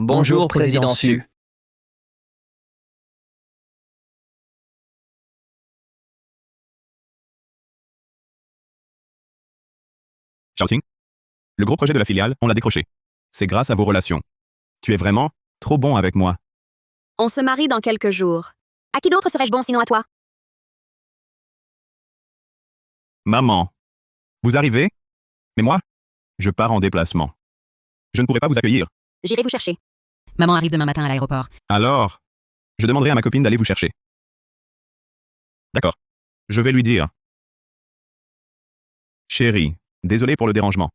Bonjour, Président Su. Xiaoxing, le gros projet de la filiale, on l'a décroché. C'est grâce à vos relations. Tu es vraiment trop bon avec moi. On se marie dans quelques jours. À qui d'autre serais-je bon sinon à toi? Maman, vous arrivez? Mais moi, je pars en déplacement. Je ne pourrai pas vous accueillir. J'irai vous chercher. Maman arrive demain matin à l'aéroport. Alors, je demanderai à ma copine d'aller vous chercher. D'accord. Je vais lui dire. Chérie, désolé pour le dérangement.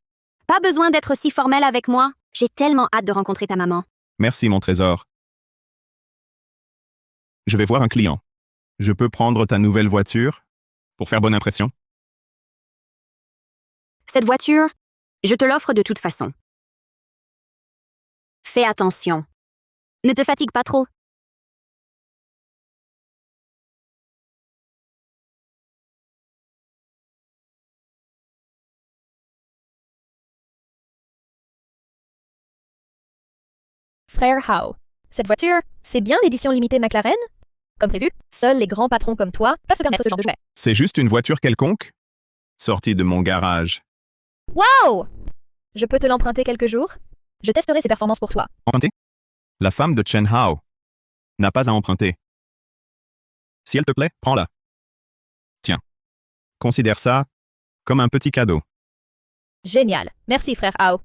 Pas besoin d'être si formel avec moi. J'ai tellement hâte de rencontrer ta maman. Merci mon trésor. Je vais voir un client. Je peux prendre ta nouvelle voiture pour faire bonne impression? Cette voiture, je te l'offre de toute façon. Fais attention. Ne te fatigue pas trop. Frère Hao. Cette voiture, c'est bien l'édition limitée McLaren? Comme prévu, seuls les grands patrons comme toi peuvent se permettre ce genre de jouet. C'est juste une voiture quelconque? Sortie de mon garage. Wow! Je peux te l'emprunter quelques jours? Je testerai ses performances pour toi. Emprunter? La femme de Chen Hao n'a pas à emprunter. Si elle te plaît, prends-la. Tiens. Considère ça comme un petit cadeau. Génial. Merci, frère Hao.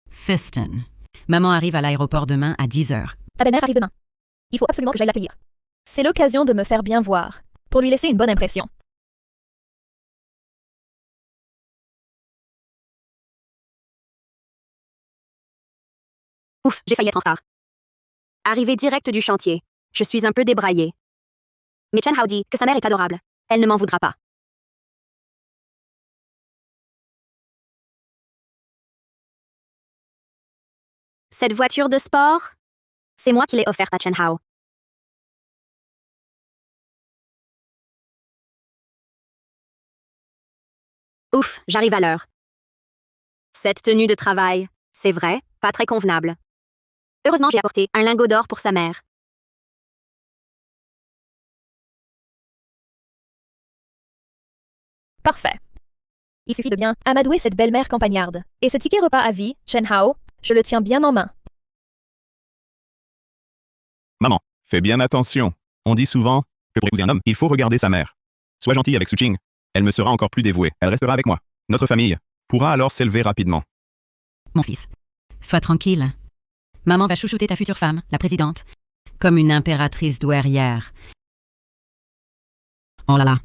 Fiston. Maman arrive à l'aéroport demain à 10h. Ta belle-mère arrive demain. Il faut absolument que j'aille l'accueillir. C'est l'occasion de me faire bien voir, pour lui laisser une bonne impression. Ouf, j'ai failli être en retard. Arrivée directe du chantier. Je suis un peu débraillée. Mais Chen Hao dit que sa mère est adorable. Elle ne m'en voudra pas. Cette voiture de sport, c'est moi qui l'ai offerte à Chen Hao. Ouf, j'arrive à l'heure. Cette tenue de travail, c'est vrai, pas très convenable. Heureusement, j'ai apporté un lingot d'or pour sa mère. Parfait. Il suffit de bien amadouer cette belle-mère campagnarde. Et ce ticket repas à vie, Chen Hao, je le tiens bien en main. Maman, fais bien attention. On dit souvent que pour épouser un homme, il faut regarder sa mère. Sois gentil avec Su-Ching. Elle me sera encore plus dévouée. Elle restera avec moi. Notre famille pourra alors s'élever rapidement. Mon fils, sois tranquille. Maman va chouchouter ta future femme, la présidente, comme une impératrice douairière. Oh là là,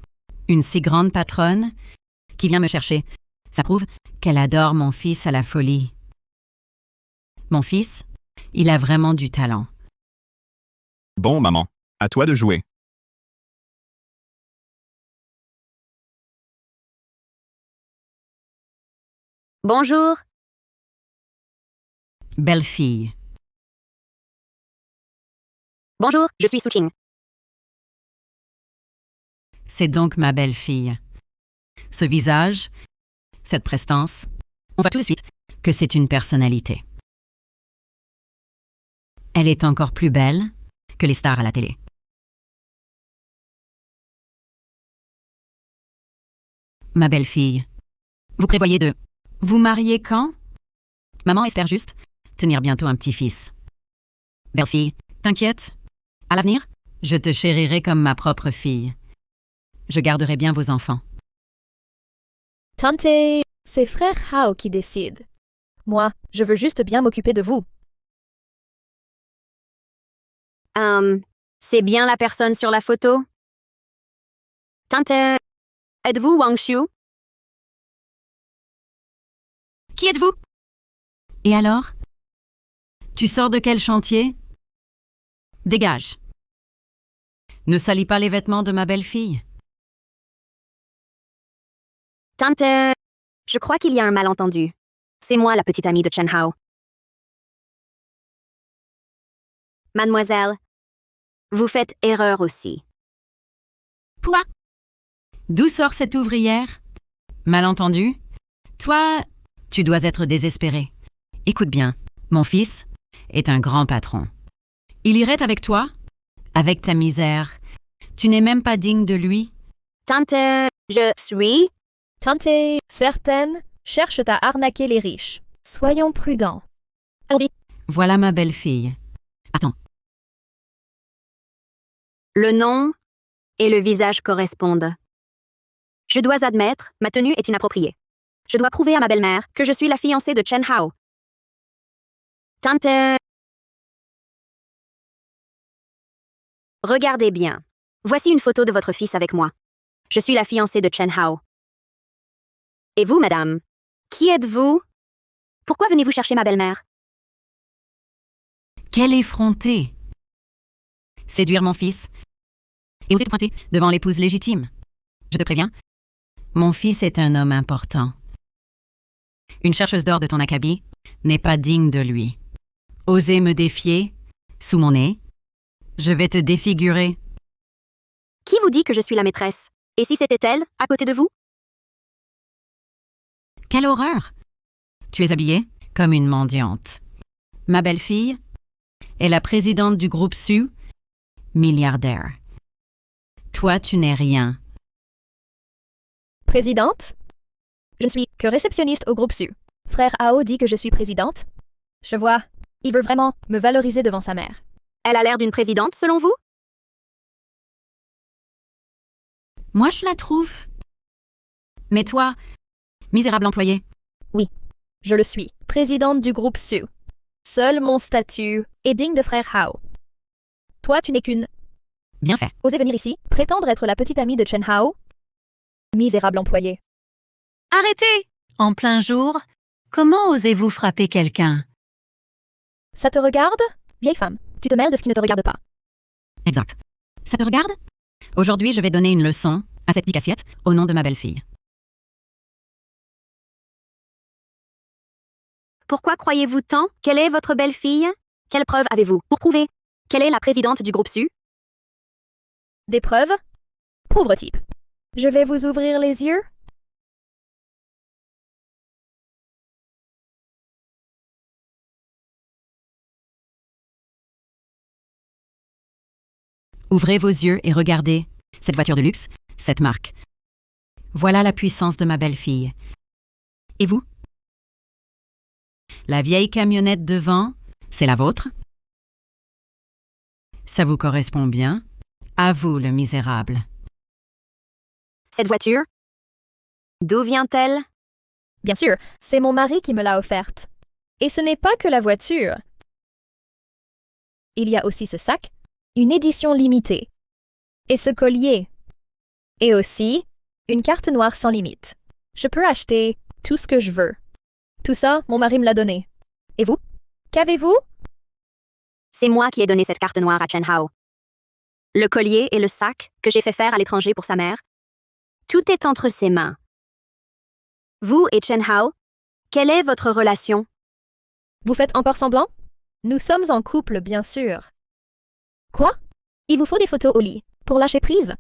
une si grande patronne qui vient me chercher. Ça prouve qu'elle adore mon fils à la folie. Mon fils, il a vraiment du talent. Bon, maman, à toi de jouer. Bonjour. Belle fille. Bonjour, je suis Su-Ching. C'est donc ma belle-fille. Ce visage, cette prestance, on voit tout de suite que c'est une personnalité. Elle est encore plus belle que les stars à la télé. Ma belle-fille, vous prévoyez de vous marier quand? Maman espère juste tenir bientôt un petit-fils. Belle-fille, t'inquiète. À l'avenir, je te chérirai comme ma propre fille. Je garderai bien vos enfants. Tante, c'est frère Hao qui décide. Moi, je veux juste bien m'occuper de vous. C'est bien la personne sur la photo? Tante, êtes-vous Wang Xiu? Qui êtes-vous? Et alors? Tu sors de quel chantier? Dégage. Ne salis pas les vêtements de ma belle-fille. Tante, je crois qu'il y a un malentendu. C'est moi la petite amie de Chen Hao. Mademoiselle, vous faites erreur aussi. Quoi? D'où sort cette ouvrière? Malentendu? Toi, Tu dois être désespéré. Écoute bien, mon fils est un grand patron. Il irait avec toi, avec ta misère. Tu n'es même pas digne de lui. Tante, je suis... Tante, certaines cherchent à arnaquer les riches. Soyons prudents. Allons-y. Voilà ma belle-fille. Attends, Le nom et le visage correspondent. Je dois admettre, ma tenue est inappropriée. Je dois prouver à ma belle-mère que je suis la fiancée de Chen Hao. Tante... Regardez bien. Voici une photo de votre fils avec moi. Je suis la fiancée de Chen Hao. Et vous, madame? Qui êtes-vous? Pourquoi venez-vous chercher ma belle-mère? quelle effrontée! Séduire mon fils et oser te pointer devant l'épouse légitime. Je te préviens, mon fils est un homme important. Une chercheuse d'or de ton acabit n'est pas digne de lui. Oser me défier, sous mon nez, je vais te défigurer. Qui vous dit que je suis la maîtresse? Et si c'était elle, à côté de vous? Quelle horreur! Tu es habillée comme une mendiante. Ma belle-fille est la présidente du groupe Su, milliardaire. Toi, tu n'es rien. Présidente? Je ne suis que réceptionniste au groupe Su. Frère Hao dit que je suis présidente. Je vois, il veut vraiment me valoriser devant sa mère. Elle a l'air d'une présidente, selon vous? Moi, je la trouve. Mais toi, misérable employé, Je le suis, présidente du groupe Su. Seul mon statut est digne de frère Hao. Toi, tu n'es qu'une... bien fait. Osez venir ici, prétendre être la petite amie de Chen Hao? Misérable employé. Arrêtez! En plein jour, comment osez-vous frapper quelqu'un? Ça te regarde? Vieille femme, tu te mêles de ce qui ne te regarde pas. Exact. Ça te regarde? Aujourd'hui, je vais donner une leçon à cette pique-assiette au nom de ma belle-fille. Pourquoi croyez-vous tant? Quelle est votre belle-fille? Quelle preuve avez-vous pour prouver qu'elle est la présidente du groupe Su? Des preuves? Pauvre type. Je vais vous ouvrir les yeux. Ouvrez vos yeux et regardez cette voiture de luxe, cette marque. Voilà la puissance de ma belle-fille. Et vous? La vieille camionnette devant, c'est la vôtre? Ça vous correspond bien? À vous, le misérable. Cette voiture? D'où vient-elle? Bien sûr, c'est mon mari qui me l'a offerte. Et ce n'est pas que la voiture. Il y a aussi ce sac, une édition limitée. Et ce collier. Et aussi, une carte noire sans limite. Je peux acheter tout ce que je veux. Tout ça, mon mari me l'a donné. Et vous? Qu'avez-vous? C'est moi qui ai donné cette carte noire à Chen Hao. Le collier et le sac que j'ai fait faire à l'étranger pour sa mère. Tout est entre ses mains. Vous et Chen Hao, quelle est votre relation? Vous faites encore semblant? Nous sommes en couple, bien sûr. Quoi? Il vous faut des photos au lit, pour lâcher prise?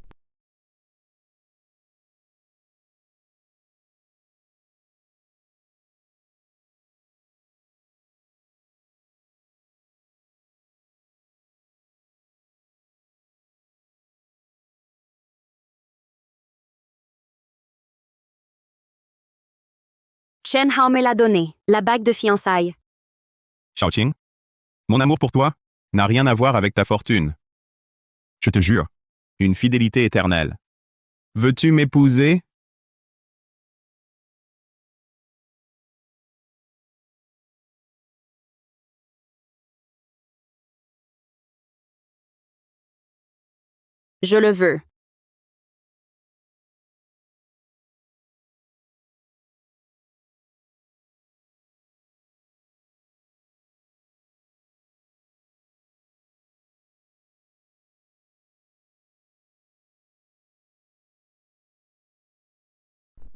Chen Hao me l'a donné, la bague de fiançailles. Shaoqing, mon amour pour toi n'a rien à voir avec ta fortune. Je te jure, une fidélité éternelle. Veux-tu m'épouser? Je le veux.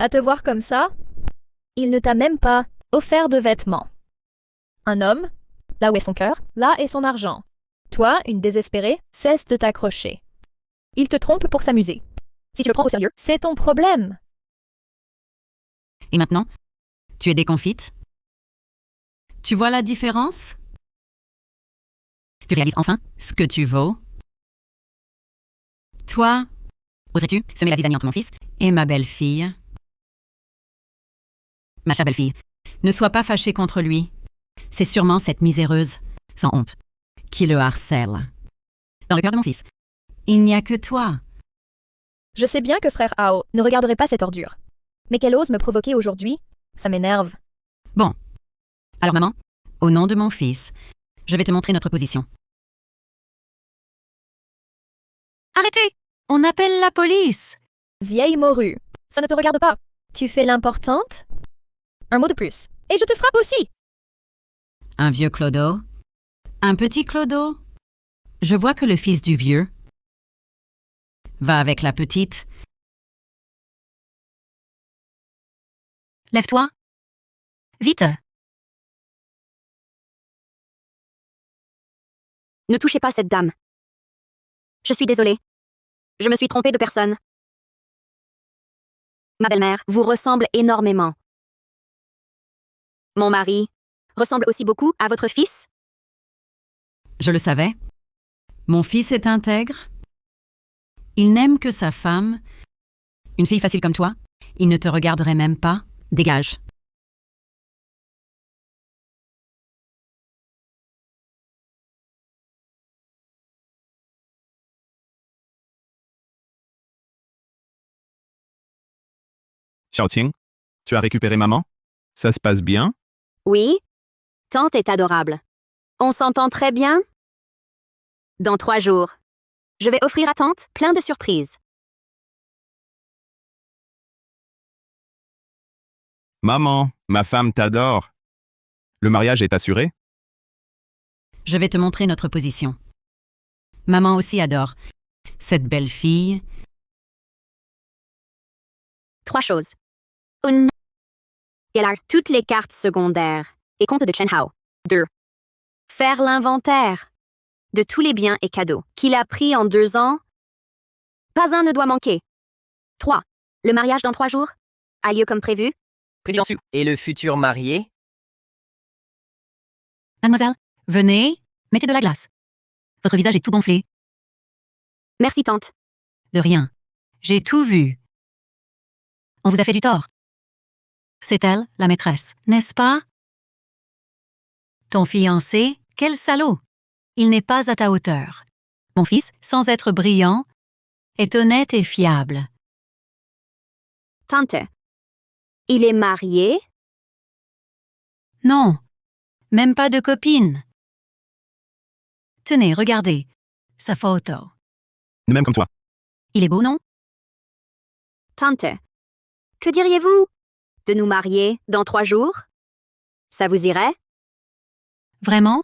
À te voir comme ça, il ne t'a même pas offert de vêtements. Un homme, là où est son cœur, là est son argent. Toi, une désespérée, cesse de t'accrocher. Il te trompe pour s'amuser. Si tu le prends au sérieux, c'est ton problème. Et maintenant, Tu es déconfite? Tu vois la différence? Tu réalises enfin ce que tu vaux? Toi, oserais-tu semer la zizanie entre mon fils et ma belle-fille? Ma chère belle-fille, ne sois pas fâchée contre lui. C'est sûrement cette miséreuse, sans honte, qui le harcèle. Dans le cœur de mon fils, il n'y a que toi. Je sais bien que frère Hao ne regarderait pas cette ordure. Mais qu'elle ose me provoquer aujourd'hui, ça m'énerve. Bon. Alors maman, au nom de mon fils, je vais te montrer notre position. Arrêtez! On appelle la police! Vieille morue, ça ne te regarde pas. Tu fais l'importante? Un mot de plus. Et je te frappe aussi! Un vieux clodo? Un petit clodo? Je vois que le fils du vieux va avec la petite. Lève-toi. Vite. Ne touchez pas cette dame. Je suis désolée. Je me suis trompée de personne. Ma belle-mère vous ressemble énormément. Mon mari ressemble aussi beaucoup à votre fils? Je le savais. Mon fils est intègre. Il n'aime que sa femme. Une fille facile comme toi, il ne te regarderait même pas. Dégage. Xiaoqing, tu as récupéré maman? Ça se passe bien? Oui. Tante est adorable. On s'entend très bien? Dans 3 jours, je vais offrir à tante plein de surprises. Maman, ma femme t'adore. Le mariage est assuré? Je vais te montrer notre position. Maman aussi adore cette belle fille. 3 choses. 1. Elle a toutes les cartes secondaires et comptes de Chen Hao. 2. Faire l'inventaire de tous les biens et cadeaux qu'il a pris en 2 ans. Pas un ne doit manquer. 3. Le mariage dans 3 jours a lieu comme prévu. Président Su et le futur marié. Mademoiselle, venez, mettez de la glace. Votre visage est tout gonflé. Merci tante. De rien. J'ai tout vu. On vous a fait du tort. C'est elle, la maîtresse, n'est-ce pas? Ton fiancé, quel salaud! Il n'est pas à ta hauteur. Mon fils, sans être brillant, est honnête et fiable. Tante. Il est marié? Non, même pas de copine. Tenez, regardez, sa photo. De même comme toi. Il est beau, non? Tante. Que diriez-vous de nous marier dans 3 jours? Ça vous irait? Vraiment?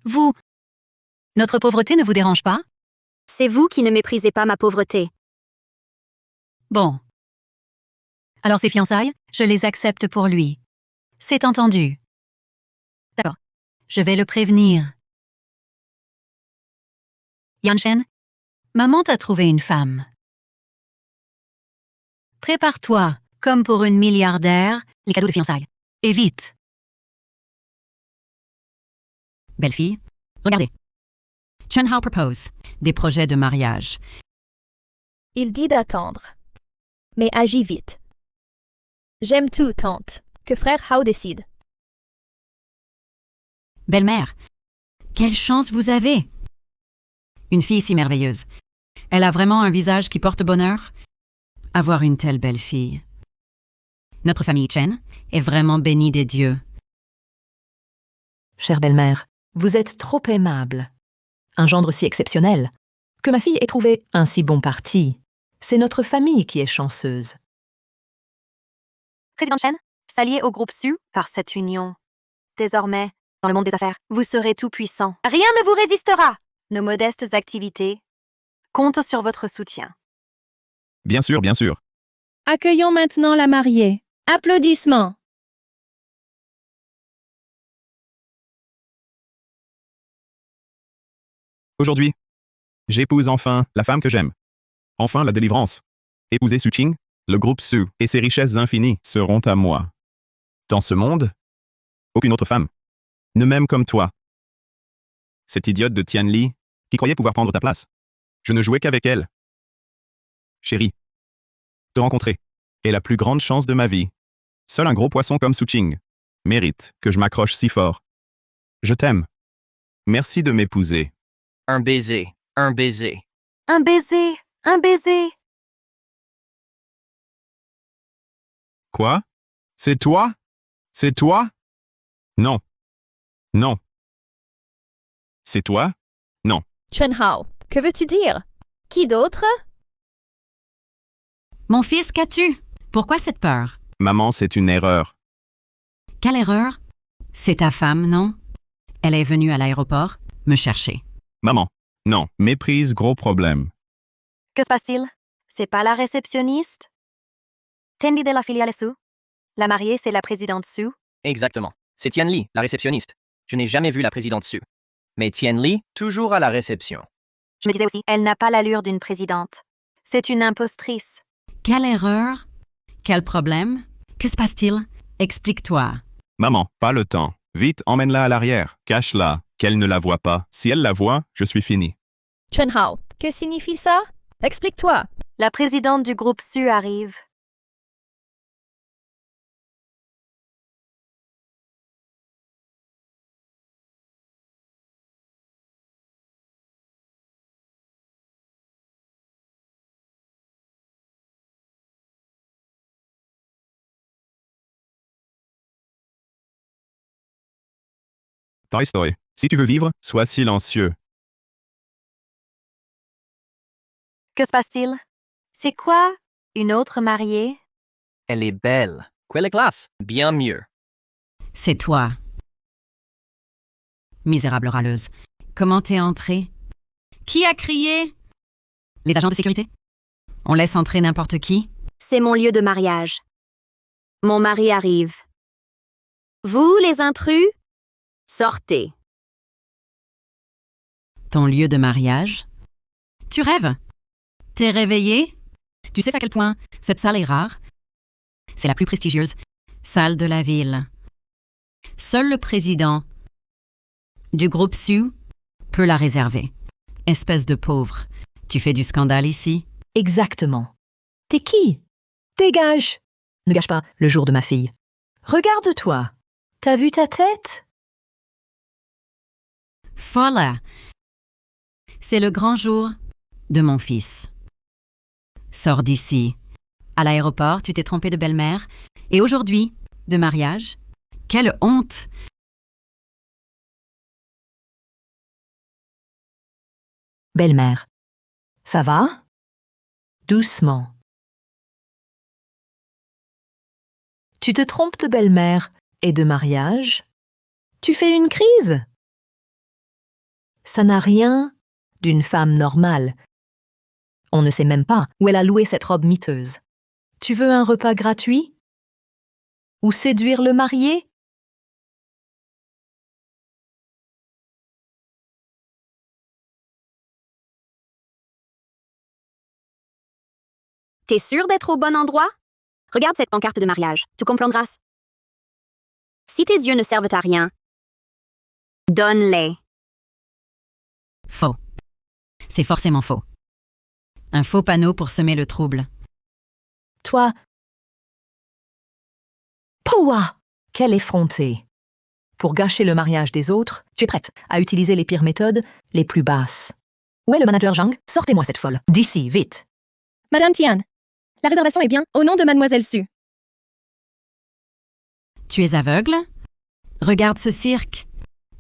Vous, notre pauvreté ne vous dérange pas? C'est vous qui ne méprisez pas ma pauvreté. Bon. Alors ces fiançailles, je les accepte pour lui. C'est entendu. D'accord. Je vais le prévenir. Yanshen, maman t'a trouvé une femme. Prépare-toi, comme pour une milliardaire, les cadeaux de fiançailles. Et vite. Belle fille, regardez. Chen Hao propose des projets de mariage. Il dit d'attendre. Mais agis vite. J'aime tout, tante. Que frère Hao décide. Belle-mère, quelle chance vous avez! Une fille si merveilleuse. Elle a vraiment un visage qui porte bonheur. Avoir une telle belle fille. Notre famille Chen est vraiment bénie des dieux. Chère belle-mère, vous êtes trop aimable. Un gendre si exceptionnel. Que ma fille ait trouvé un si bon parti. C'est notre famille qui est chanceuse. Président Chen, s'allier au groupe Su par cette union. Désormais, dans le monde des affaires, vous serez tout puissant. Rien ne vous résistera. Nos modestes activités comptent sur votre soutien. Bien sûr, bien sûr. Accueillons maintenant la mariée. Applaudissements. Aujourd'hui, j'épouse enfin la femme que j'aime. Enfin la délivrance. Épouser Su Qing, Le groupe Su et ses richesses infinies seront à moi. Dans ce monde, aucune autre femme ne m'aime comme toi. Cette idiote de Tian Li qui croyait pouvoir prendre ta place. Je ne jouais qu'avec elle. Chérie, te rencontrer est la plus grande chance de ma vie. Seul un gros poisson comme Su Qing mérite que je m'accroche si fort. Je t'aime. Merci de m'épouser. Un baiser, un baiser. Un baiser, un baiser. Quoi? C'est toi? C'est toi? Non. Non. C'est toi? Non. Chen Hao, que veux-tu dire? Qui d'autre? Mon fils, qu'as-tu? Pourquoi cette peur? Maman, c'est une erreur. Quelle erreur? C'est ta femme, non? Elle est venue à l'aéroport me chercher. Maman. Non. Méprise, gros problème. Que se passe-t-il? C'est pas la réceptionniste? Tendi de la filiale Su. La mariée, c'est la présidente Su. Exactement. C'est Tian Li, la réceptionniste. Je n'ai jamais vu la présidente Su. Mais Tian Li, toujours à la réception. Je me disais aussi, elle n'a pas l'allure d'une présidente. C'est une impostrice. Quelle erreur? Quel problème? Que se passe-t-il? Explique-toi. Maman, pas le temps. Vite, emmène-la à l'arrière. Cache-la. Qu'elle ne la voie pas. Si elle la voit, je suis fini. Chen Hao, que signifie ça? Explique-toi. La présidente du groupe Su arrive. Toy Story. Si tu veux vivre, sois silencieux. Que se passe-t-il? C'est quoi? Une autre mariée? Elle est belle. Quelle classe? Bien mieux. C'est toi. Misérable râleuse. Comment t'es entrée? Qui a crié? Les agents de sécurité? On laisse entrer n'importe qui? C'est mon lieu de mariage. Mon mari arrive. Vous, les intrus? Sortez. Ton lieu de mariage? Tu rêves? T'es réveillé? Tu sais à quel point cette salle est rare? C'est la plus prestigieuse salle de la ville. Seul le président du groupe Su peut la réserver. Espèce de pauvre. Tu fais du scandale ici? Exactement. T'es qui? Dégage! Ne gâche pas le jour de ma fille. Regarde-toi. T'as vu ta tête? Folle! C'est le grand jour de mon fils. Sors d'ici. À l'aéroport, tu t'es trompé de belle-mère. Et aujourd'hui, de mariage? Quelle honte! Belle-mère. Ça va? Doucement. Tu te trompes de belle-mère et de mariage? Tu fais une crise? Ça n'a rien d'une femme normale. On ne sait même pas où elle a loué cette robe miteuse. Tu veux un repas gratuit? Ou séduire le marié? T'es sûr d'être au bon endroit? Regarde cette pancarte de mariage, tu comprendras. Si tes yeux ne servent à rien, donne-les. Faux. C'est forcément faux. Un faux panneau pour semer le trouble. Toi... Pouah! Quelle effrontée! Pour gâcher le mariage des autres, tu es prête à utiliser les pires méthodes, les plus basses. Où est le manager Zhang? Sortez-moi cette folle. D'ici, vite! Madame Tian, la réservation est bien au nom de Mademoiselle Su. Tu es aveugle? Regarde ce cirque.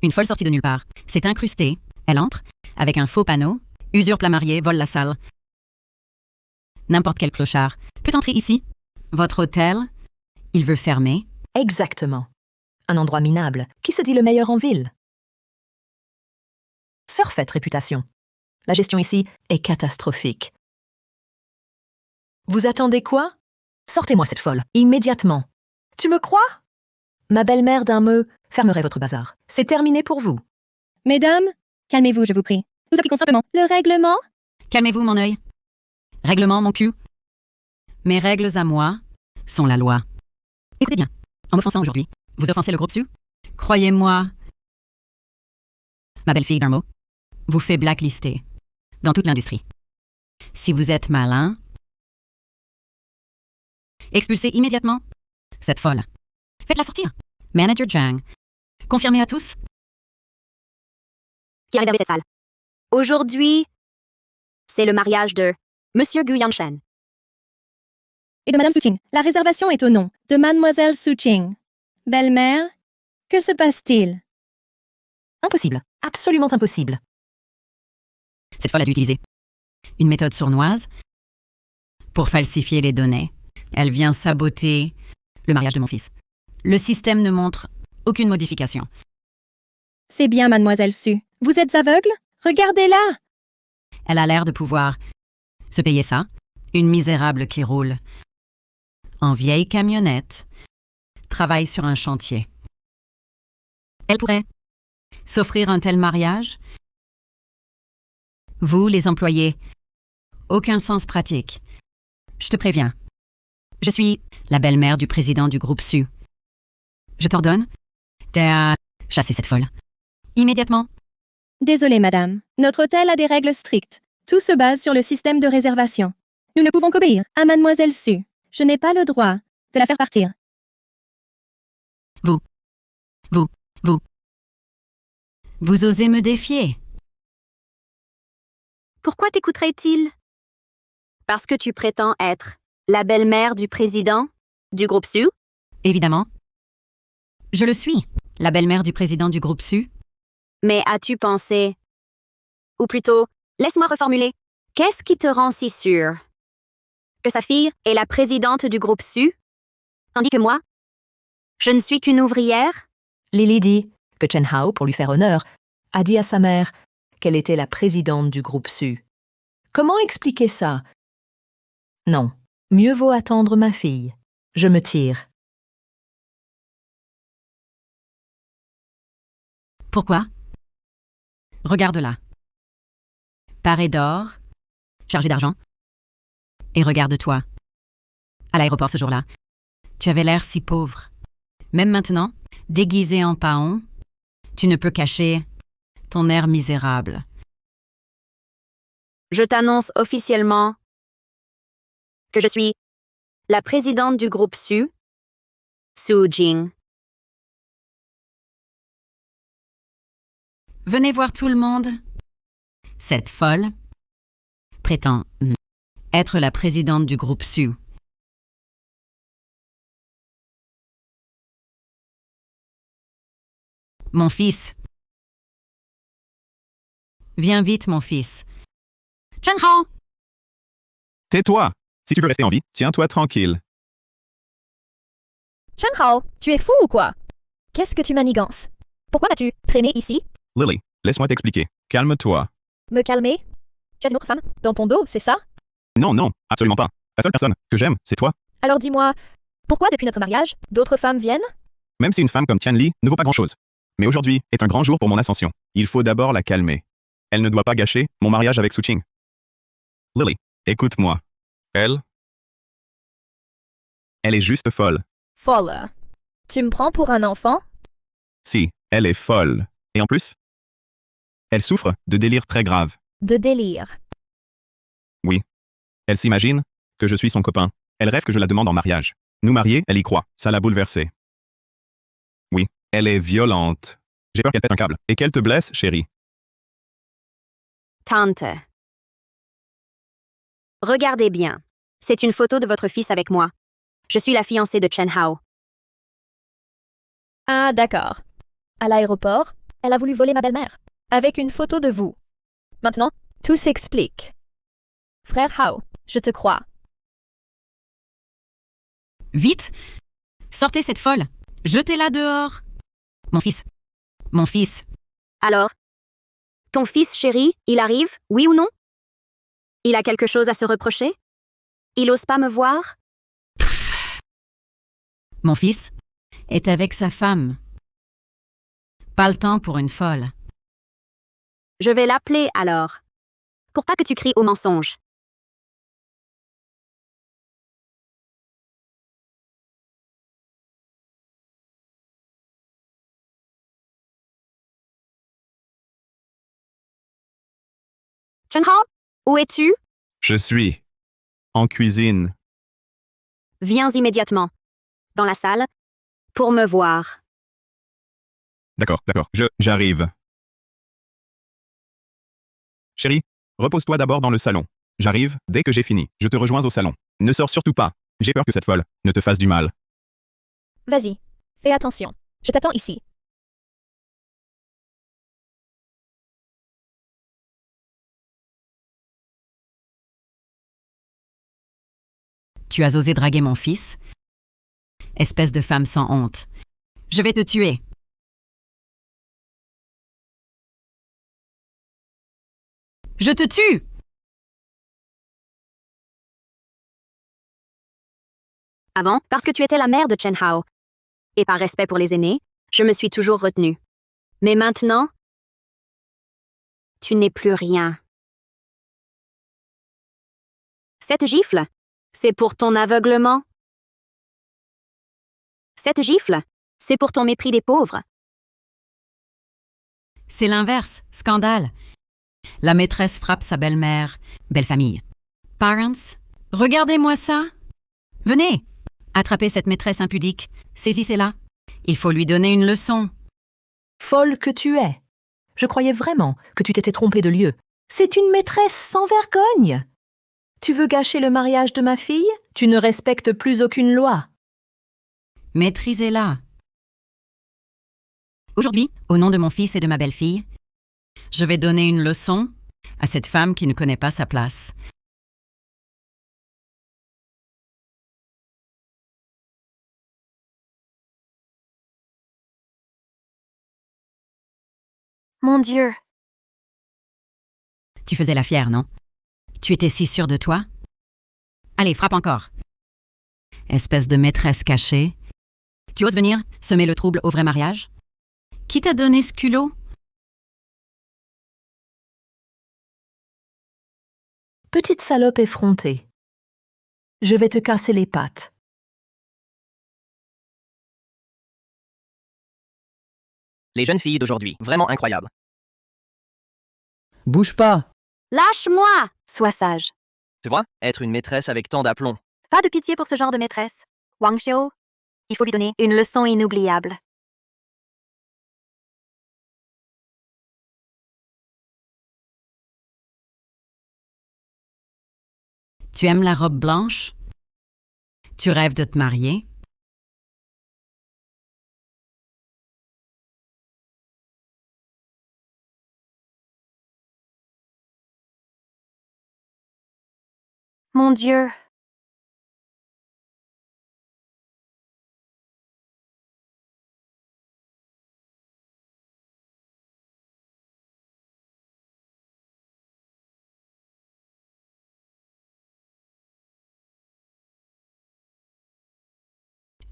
Une folle sortie de nulle part. C'est incrusté. Elle entre, avec un faux panneau, usurpe la mariée, vole la salle. N'importe quel clochard peut entrer ici. Votre hôtel, il veut fermer. Exactement. Un endroit minable qui se dit le meilleur en ville. Surfaite réputation. La gestion ici est catastrophique. Vous attendez quoi? Sortez-moi cette folle, immédiatement. Tu me crois? Ma belle-mère d'un mot fermerait votre bazar. C'est terminé pour vous. Mesdames, calmez-vous, je vous prie. Nous appliquons simplement le règlement. Calmez-vous, mon œil. Règlement, mon cul. Mes règles à moi sont la loi. Écoutez bien, en m'offensant aujourd'hui, vous offensez le groupe Su. Croyez-moi, ma belle-fille d'un mot, vous fait blacklister dans toute l'industrie. Si vous êtes malin, expulsez immédiatement cette folle. Faites-la sortir. Manager Zhang, confirmez à tous. Qui a réservé cette salle? Aujourd'hui, c'est le mariage de Monsieur Gu Yanshen. Et de Madame Suching. La réservation est au nom de Mademoiselle Suching. Belle-mère, que se passe-t-il? Impossible. Absolument impossible. Cette folle a dû utiliser une méthode sournoise pour falsifier les données. Elle vient saboter le mariage de mon fils. Le système ne montre aucune modification. C'est bien, Mademoiselle Su. Vous êtes aveugle? Regardez-la! Elle a l'air de pouvoir se payer ça. Une misérable qui roule en vieille camionnette, travaille sur un chantier. Elle pourrait s'offrir un tel mariage? Vous, les employés, aucun sens pratique. Je te préviens. Je suis la belle-mère du président du groupe Su. Je t'ordonne de chasser cette folle. Immédiatement. Désolée, madame. Notre hôtel a des règles strictes. Tout se base sur le système de réservation. Nous ne pouvons qu'obéir à Mademoiselle Su. Je n'ai pas le droit de la faire partir. Vous osez me défier? Pourquoi t'écouterait-il? Parce que tu prétends être la belle-mère du président du groupe Su? Évidemment. Je le suis, la belle-mère du président du groupe Su. Mais as-tu pensé... Ou plutôt, laisse-moi reformuler. Qu'est-ce qui te rend si sûr que sa fille est la présidente du groupe Su, tandis que moi, je ne suis qu'une ouvrière? Lily dit que Chen Hao, pour lui faire honneur, a dit à sa mère qu'elle était la présidente du groupe Su. Comment expliquer ça? Non, mieux vaut attendre ma fille. Je me tire. Pourquoi? Regarde-la. Parée d'or, chargée d'argent. Et regarde-toi. À l'aéroport ce jour-là, tu avais l'air si pauvre. Même maintenant, déguisée en paon, tu ne peux cacher ton air misérable. Je t'annonce officiellement que je suis la présidente du groupe Su, Su Jing. Venez voir tout le monde. Cette folle prétend être la présidente du groupe Su. Mon fils. Viens vite, mon fils. Chen Hao! Tais-toi! Si tu veux rester en vie, tiens-toi tranquille. Chen Hao, tu es fou ou quoi? Qu'est-ce que tu manigances? Pourquoi m'as-tu traîné ici? Lily, laisse-moi t'expliquer. Calme-toi. Me calmer? Tu as une autre femme dans ton dos, c'est ça? Non, non, absolument pas. La seule personne que j'aime, c'est toi. Alors dis-moi, pourquoi depuis notre mariage, d'autres femmes viennent? Même si une femme comme Tianli ne vaut pas grand-chose. Mais aujourd'hui est un grand jour pour mon ascension. Il faut d'abord la calmer. Elle ne doit pas gâcher mon mariage avec Suching. Lily, écoute-moi. Elle est juste folle. Folle. Tu me prends pour un enfant? Si, elle est folle. Et en plus, elle souffre de délires très graves. De délire. Oui. Elle s'imagine que je suis son copain. Elle rêve que je la demande en mariage. Nous marier, elle y croit. Ça l'a bouleversée. Oui, elle est violente. J'ai peur qu'elle pète un câble et qu'elle te blesse, chérie. Tante. Regardez bien. C'est une photo de votre fils avec moi. Je suis la fiancée de Chen Hao. Ah, d'accord. À l'aéroport, elle a voulu voler ma belle-mère, avec une photo de vous. Maintenant, tout s'explique. Frère Hao, je te crois. Vite! Sortez cette folle! Jetez-la dehors! Mon fils. Mon fils. Alors, ton fils chéri, il arrive, oui ou non? Il a quelque chose à se reprocher? Il ose pas me voir? Mon fils est avec sa femme. Pas le temps pour une folle. Je vais l'appeler alors. Pour pas que tu cries au mensonge. Chen-Hao, où es-tu? Je suis en cuisine. Viens immédiatement. Dans la salle. Pour me voir. D'accord, d'accord. J'arrive. Chérie, repose-toi d'abord dans le salon. J'arrive dès que j'ai fini. Je te rejoins au salon. Ne sors surtout pas. J'ai peur que cette folle ne te fasse du mal. Vas-y, fais attention. Je t'attends ici. Tu as osé draguer mon fils? Espèce de femme sans honte. Je vais te tuer. Je te tue! Avant, parce que tu étais la mère de Chen-Hao. Et par respect pour les aînés, je me suis toujours retenue. Mais maintenant, tu n'es plus rien. Cette gifle, c'est pour ton aveuglement. Cette gifle, c'est pour ton mépris des pauvres. C'est l'inverse. Scandale. La maîtresse frappe sa belle-mère. Belle famille. Parents, regardez-moi ça. Venez. Attrapez cette maîtresse impudique. Saisissez-la. Il faut lui donner une leçon. Folle que tu es. Je croyais vraiment que tu t'étais trompée de lieu. C'est une maîtresse sans vergogne. Tu veux gâcher le mariage de ma fille? Tu ne respectes plus aucune loi. Maîtrisez-la. Aujourd'hui, au nom de mon fils et de ma belle-fille, je vais donner une leçon à cette femme qui ne connaît pas sa place. Mon Dieu. Tu faisais la fière, non? Tu étais si sûre de toi? Allez, frappe encore. Espèce de maîtresse cachée. Tu oses venir semer le trouble au vrai mariage? Qui t'a donné ce culot? Petite salope effrontée. Je vais te casser les pattes. Les jeunes filles d'aujourd'hui, vraiment incroyables. Bouge pas. Lâche-moi! Sois sage. Tu vois, être une maîtresse avec tant d'aplomb. Pas de pitié pour ce genre de maîtresse. Wang Xiu, il faut lui donner une leçon inoubliable. Tu aimes la robe blanche? Tu rêves de te marier? Mon Dieu.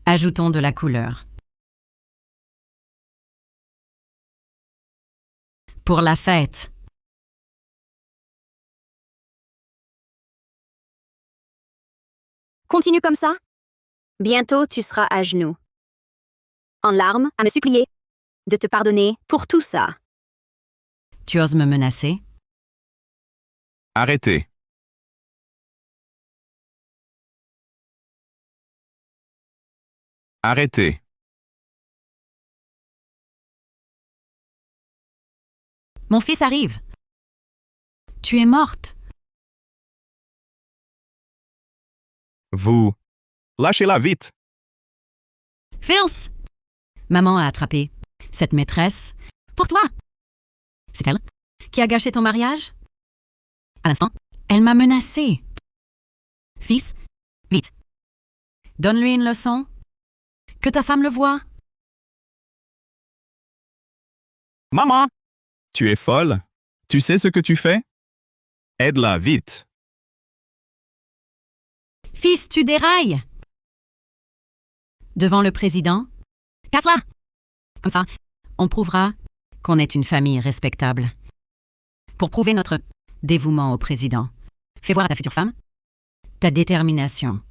Ajoutons de la couleur. Pour la fête. Continue comme ça. Bientôt, tu seras à genoux. En larmes, à me supplier de te pardonner pour tout ça. Tu oses me menacer? Arrêtez. Arrêtez. Mon fils arrive. Tu es morte. Vous. Lâchez-la vite. Fils! Maman a attrapé cette maîtresse pour toi. C'est elle qui a gâché ton mariage? À l'instant, elle m'a menacée. Fils, vite. Donne-lui une leçon. Que ta femme le voie. Maman! Tu es folle? Tu sais ce que tu fais? Aide-la vite. Fils, tu dérailles. Devant le président. Casse-la! Comme ça, on prouvera qu'on est une famille respectable. Pour prouver notre dévouement au président, fais voir à ta future femme ta détermination.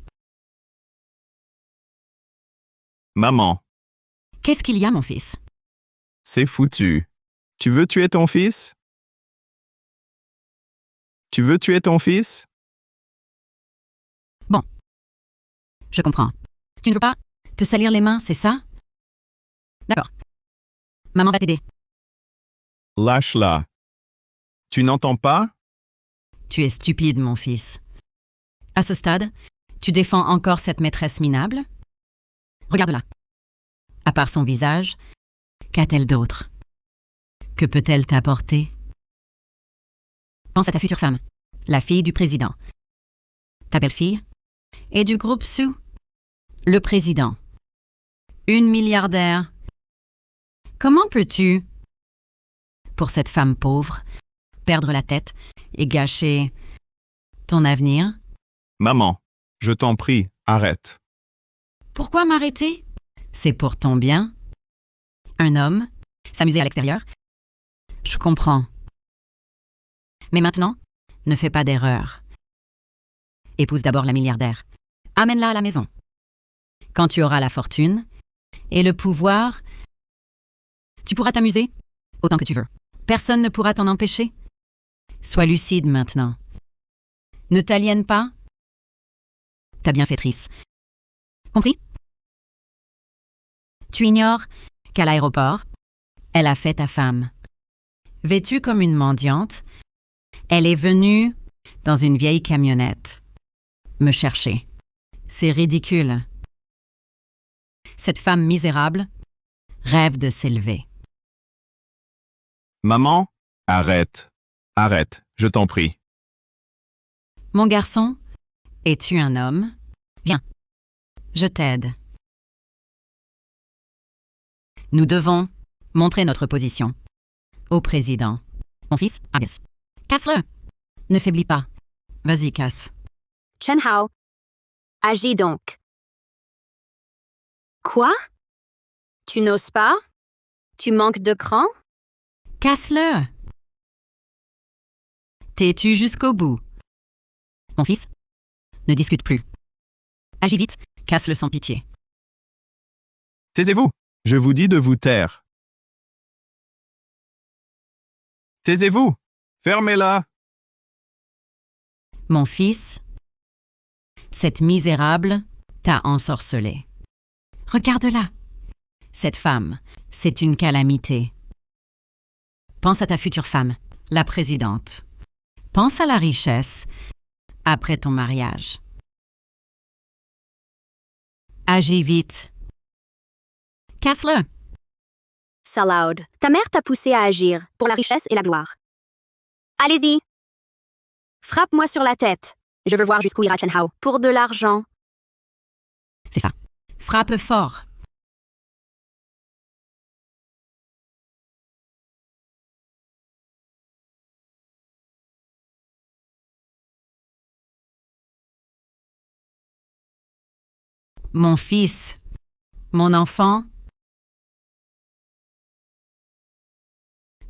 Maman, Qu'est-ce qu'il y a, mon fils? c'est foutu. Tu veux tuer ton fils? Tu veux tuer ton fils? Je comprends. Tu ne veux pas te salir les mains, c'est ça? D'accord. Maman va t'aider. Lâche-la. Tu n'entends pas? Tu es stupide, mon fils. À ce stade, tu défends encore cette maîtresse minable? Regarde-la. À part son visage, qu'a-t-elle d'autre? Que peut-elle t'apporter? Pense à ta future femme, la fille du président. Ta belle-fille? Et du groupe Sioux? Le président. Une milliardaire. Comment peux-tu, pour cette femme pauvre, perdre la tête et gâcher ton avenir? Maman, je t'en prie, arrête. Pourquoi m'arrêter? C'est pour ton bien. Un homme, s'amuser à l'extérieur. Je comprends. Mais maintenant, ne fais pas d'erreur. Épouse d'abord la milliardaire. Amène-la à la maison. Quand tu auras la fortune et le pouvoir, tu pourras t'amuser autant que tu veux. Personne ne pourra t'en empêcher. Sois lucide maintenant. Ne t'aliène pas. Ta bienfaitrice. Compris? Tu ignores qu'à l'aéroport, elle a fait ta femme. Vêtue comme une mendiante, elle est venue dans une vieille camionnette me chercher. C'est ridicule. Cette femme misérable rêve de s'élever. Maman, arrête. Arrête, je t'en prie. Mon garçon, es-tu un homme? Viens, je t'aide. Nous devons montrer notre position au président. Mon fils, Agus. Casse-le! Ne faiblis pas. Vas-y, casse. Chen Hao. Agis donc. Quoi? Tu n'oses pas? Tu manques de cran? Casse-le! T'es-tu jusqu'au bout? Mon fils, ne discute plus. Agis vite, casse-le sans pitié. Taisez-vous. Je vous dis de vous taire. Taisez-vous. Fermez-la. Mon fils, cette misérable t'a ensorcelé. Regarde-la. Cette femme, c'est une calamité. Pense à ta future femme, la présidente. Pense à la richesse après ton mariage. Agis vite. Casse-le. Salaud. Ta mère t'a poussé à agir pour la richesse et la gloire. Allez-y. Frappe-moi sur la tête. Je veux voir jusqu'où ira Chen Hao. Pour de l'argent. C'est ça. Frappe fort. Mon fils, mon enfant,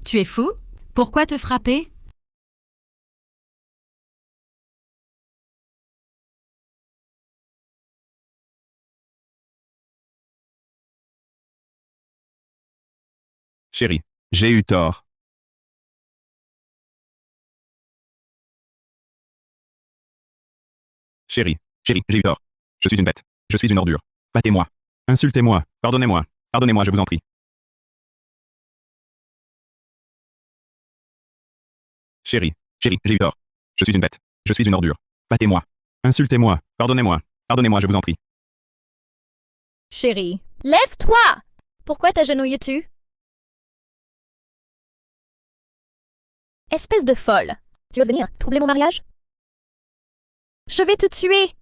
tu es fou? Pourquoi te frapper? Chérie, j'ai eu tort. Chérie, j'ai eu tort. Je suis une bête. Je suis une ordure. Battez-moi. Insultez-moi. Pardonnez-moi. Pardonnez-moi, je vous en prie. Chérie, j'ai eu tort. Je suis une bête. Je suis une ordure. Battez-moi. Insultez-moi. Pardonnez-moi. Pardonnez-moi, je vous en prie. Chérie, lève-toi! Pourquoi t'agenouilles-tu? Espèce de folle. Tu oses venir troubler mon mariage? Je vais te tuer!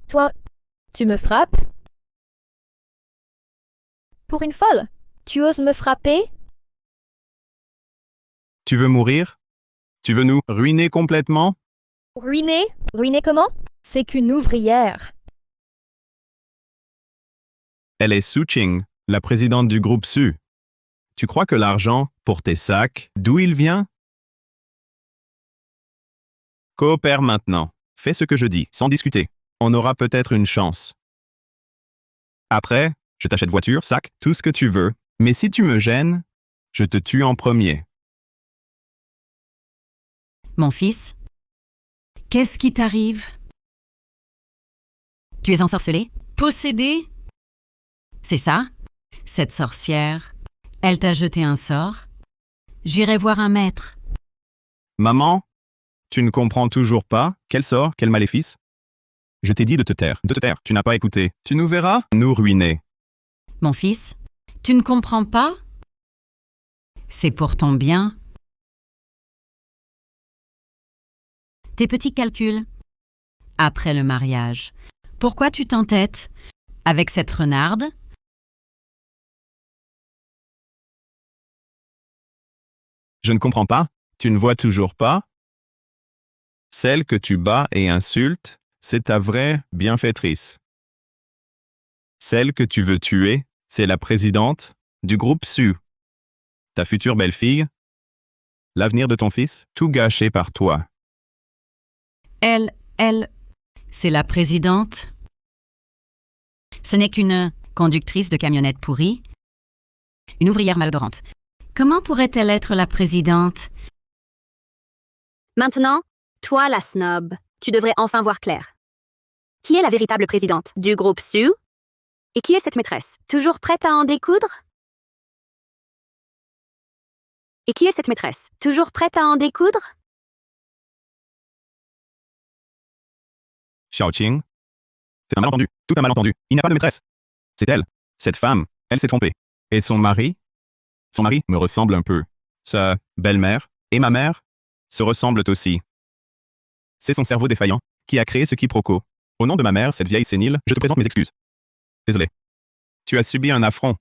Toi, tu me frappes? Pour une folle, tu oses me frapper? Tu veux mourir? Tu veux nous ruiner complètement? Ruiner? Ruiner comment? C'est qu'une ouvrière. Elle est Su Qing, la présidente du groupe Su. Tu crois que l'argent pour tes sacs, d'où il vient? Coopère maintenant. Fais ce que je dis, sans discuter. On aura peut-être une chance. Après, je t'achète voiture, sac, tout ce que tu veux. Mais si tu me gênes, je te tue en premier. Mon fils, qu'est-ce qui t'arrive? Tu es ensorcelé? Possédé? C'est ça? Cette sorcière, elle t'a jeté un sort? J'irai voir un maître. Maman, tu ne comprends toujours pas? Quel sort? Quel maléfice? Je t'ai dit de te taire. De te taire. Tu n'as pas écouté. Tu nous verras nous ruiner. Mon fils, tu ne comprends pas? C'est pour ton bien. Tes petits calculs. Après le mariage, pourquoi tu t'entêtes avec cette renarde? Je ne comprends pas. Tu ne vois toujours pas? Celle que tu bats et insultes, c'est ta vraie bienfaitrice. Celle que tu veux tuer, c'est la présidente du groupe Sioux. Ta future belle-fille, l'avenir de ton fils, tout gâché par toi. Elle, c'est la présidente. Ce n'est qu'une conductrice de camionnette pourrie, une ouvrière malodorante. Comment pourrait-elle être la présidente? Maintenant, toi la snob, tu devrais enfin voir clair. Qui est la véritable présidente du groupe Sioux? Et qui est cette maîtresse? Toujours prête à en découdre? Et qui est cette maîtresse? Toujours prête à en découdre? Xiaoqing, c'est un malentendu. Tout un malentendu. Il n'y a pas de maîtresse. C'est elle. Cette femme, elle s'est trompée. Et son mari? Son mari me ressemble un peu. Sa belle-mère et ma mère se ressemblent aussi. C'est son cerveau défaillant qui a créé ce quiproquo. Au nom de ma mère, cette vieille sénile, je te présente mes excuses. Désolé. Tu as subi un affront.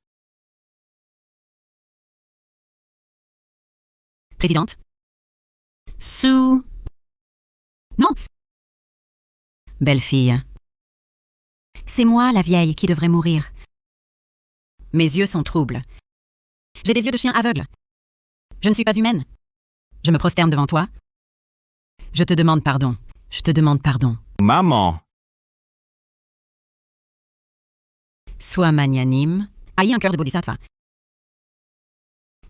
Présidente? Sue? Non! Belle-fille. C'est moi, la vieille, qui devrait mourir. Mes yeux sont troubles. J'ai des yeux de chien aveugle. Je ne suis pas humaine. Je me prosterne devant toi. Je te demande pardon. Je te demande pardon. Maman! Sois magnanime. Aie un cœur de bodhisattva.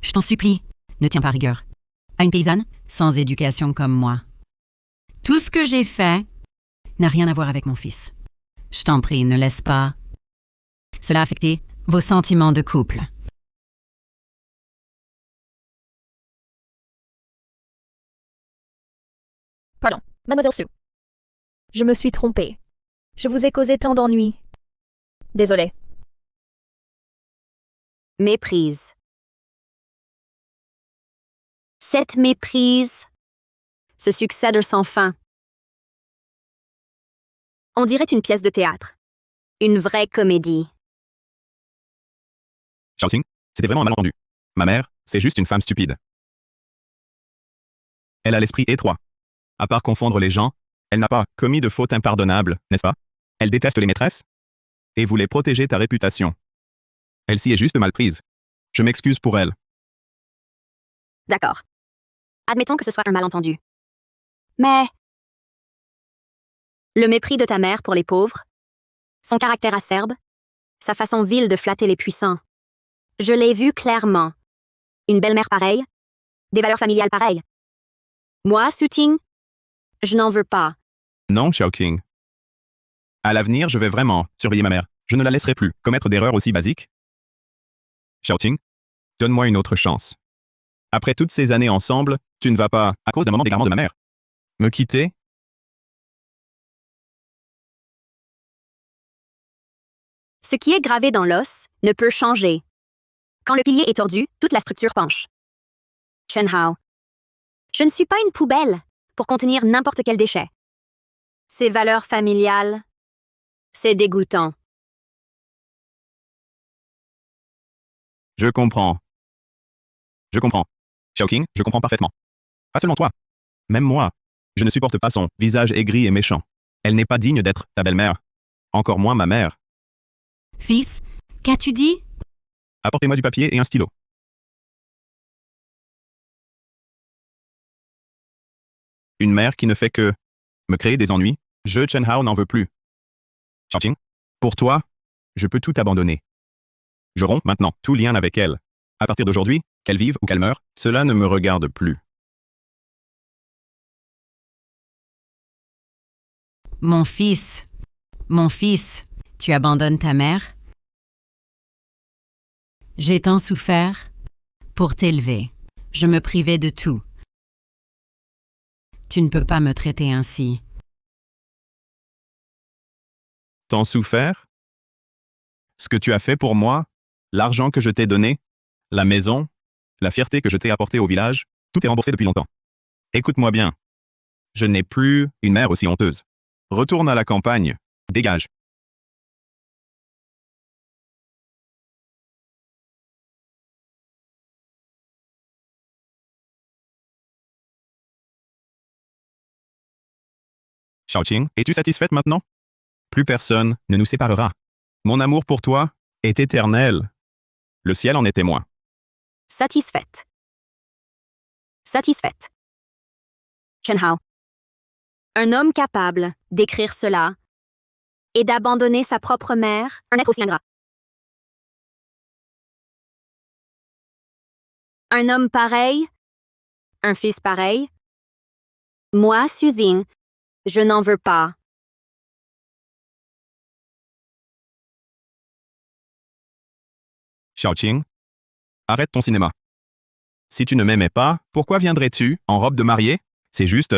Je t'en supplie, ne tiens pas rigueur. À une paysanne sans éducation comme moi. Tout ce que j'ai fait n'a rien à voir avec mon fils. Je t'en prie, ne laisse pas cela affecter vos sentiments de couple. Pardon, mademoiselle Sue. Je me suis trompée. Je vous ai causé tant d'ennuis. Désolée. Méprise. Cette méprise se succède sans fin. On dirait une pièce de théâtre. Une vraie comédie. Xiaoqing, c'était vraiment un malentendu. Ma mère, c'est juste une femme stupide. Elle a l'esprit étroit. À part confondre les gens, elle n'a pas commis de faute impardonnable, n'est-ce pas? Elle déteste les maîtresses et voulait protéger ta réputation. Elle s'y est juste mal prise. Je m'excuse pour elle. D'accord. Admettons que ce soit un malentendu. Mais le mépris de ta mère pour les pauvres, son caractère acerbe, sa façon vile de flatter les puissants, je l'ai vu clairement. Une belle-mère pareille, des valeurs familiales pareilles. Moi, Suting, je n'en veux pas. Non, Xiaoqing. À l'avenir, je vais vraiment surveiller ma mère. Je ne la laisserai plus commettre d'erreurs aussi basiques. Xiaoqing, donne-moi une autre chance. Après toutes ces années ensemble, tu ne vas pas, à cause d'un moment d'égarement de ma mère, me quitter? Ce qui est gravé dans l'os ne peut changer. Quand le pilier est tordu, toute la structure penche. Chen Hao. Je ne suis pas une poubelle pour contenir n'importe quel déchet. Ces valeurs familiales, c'est dégoûtant. Je comprends. Je comprends. Xiaoqing, je comprends parfaitement. Pas seulement toi. Même moi. Je ne supporte pas son visage aigri et méchant. Elle n'est pas digne d'être ta belle-mère. Encore moins ma mère. Fils, qu'as-tu dit? Apportez-moi du papier et un stylo. Une mère qui ne fait que me créer des ennuis, je, Chen Hao, n'en veux plus. Xiaoqing, pour toi, je peux tout abandonner. Je romps maintenant tout lien avec elle. À partir d'aujourd'hui, qu'elle vive ou qu'elle meure, cela ne me regarde plus. Mon fils, tu abandonnes ta mère? J'ai tant souffert pour t'élever. Je me privais de tout. Tu ne peux pas me traiter ainsi. T'en souffert? Ce que tu as fait pour moi, l'argent que je t'ai donné, la maison, la fierté que je t'ai apportée au village, tout est remboursé depuis longtemps. Écoute-moi bien. Je n'ai plus une mère aussi honteuse. Retourne à la campagne. Dégage. Xiaoqing, es-tu satisfaite maintenant? Plus personne ne nous séparera. Mon amour pour toi est éternel. Le ciel en est témoin. Satisfaite. Satisfaite. Chen Hao. Un homme capable d'écrire cela et d'abandonner sa propre mère, un être aussi ingrat. Un homme pareil, un fils pareil. Moi, Suzine, je n'en veux pas. Xiaoqing, arrête ton cinéma. Si tu ne m'aimais pas, pourquoi viendrais-tu en robe de mariée? C'est juste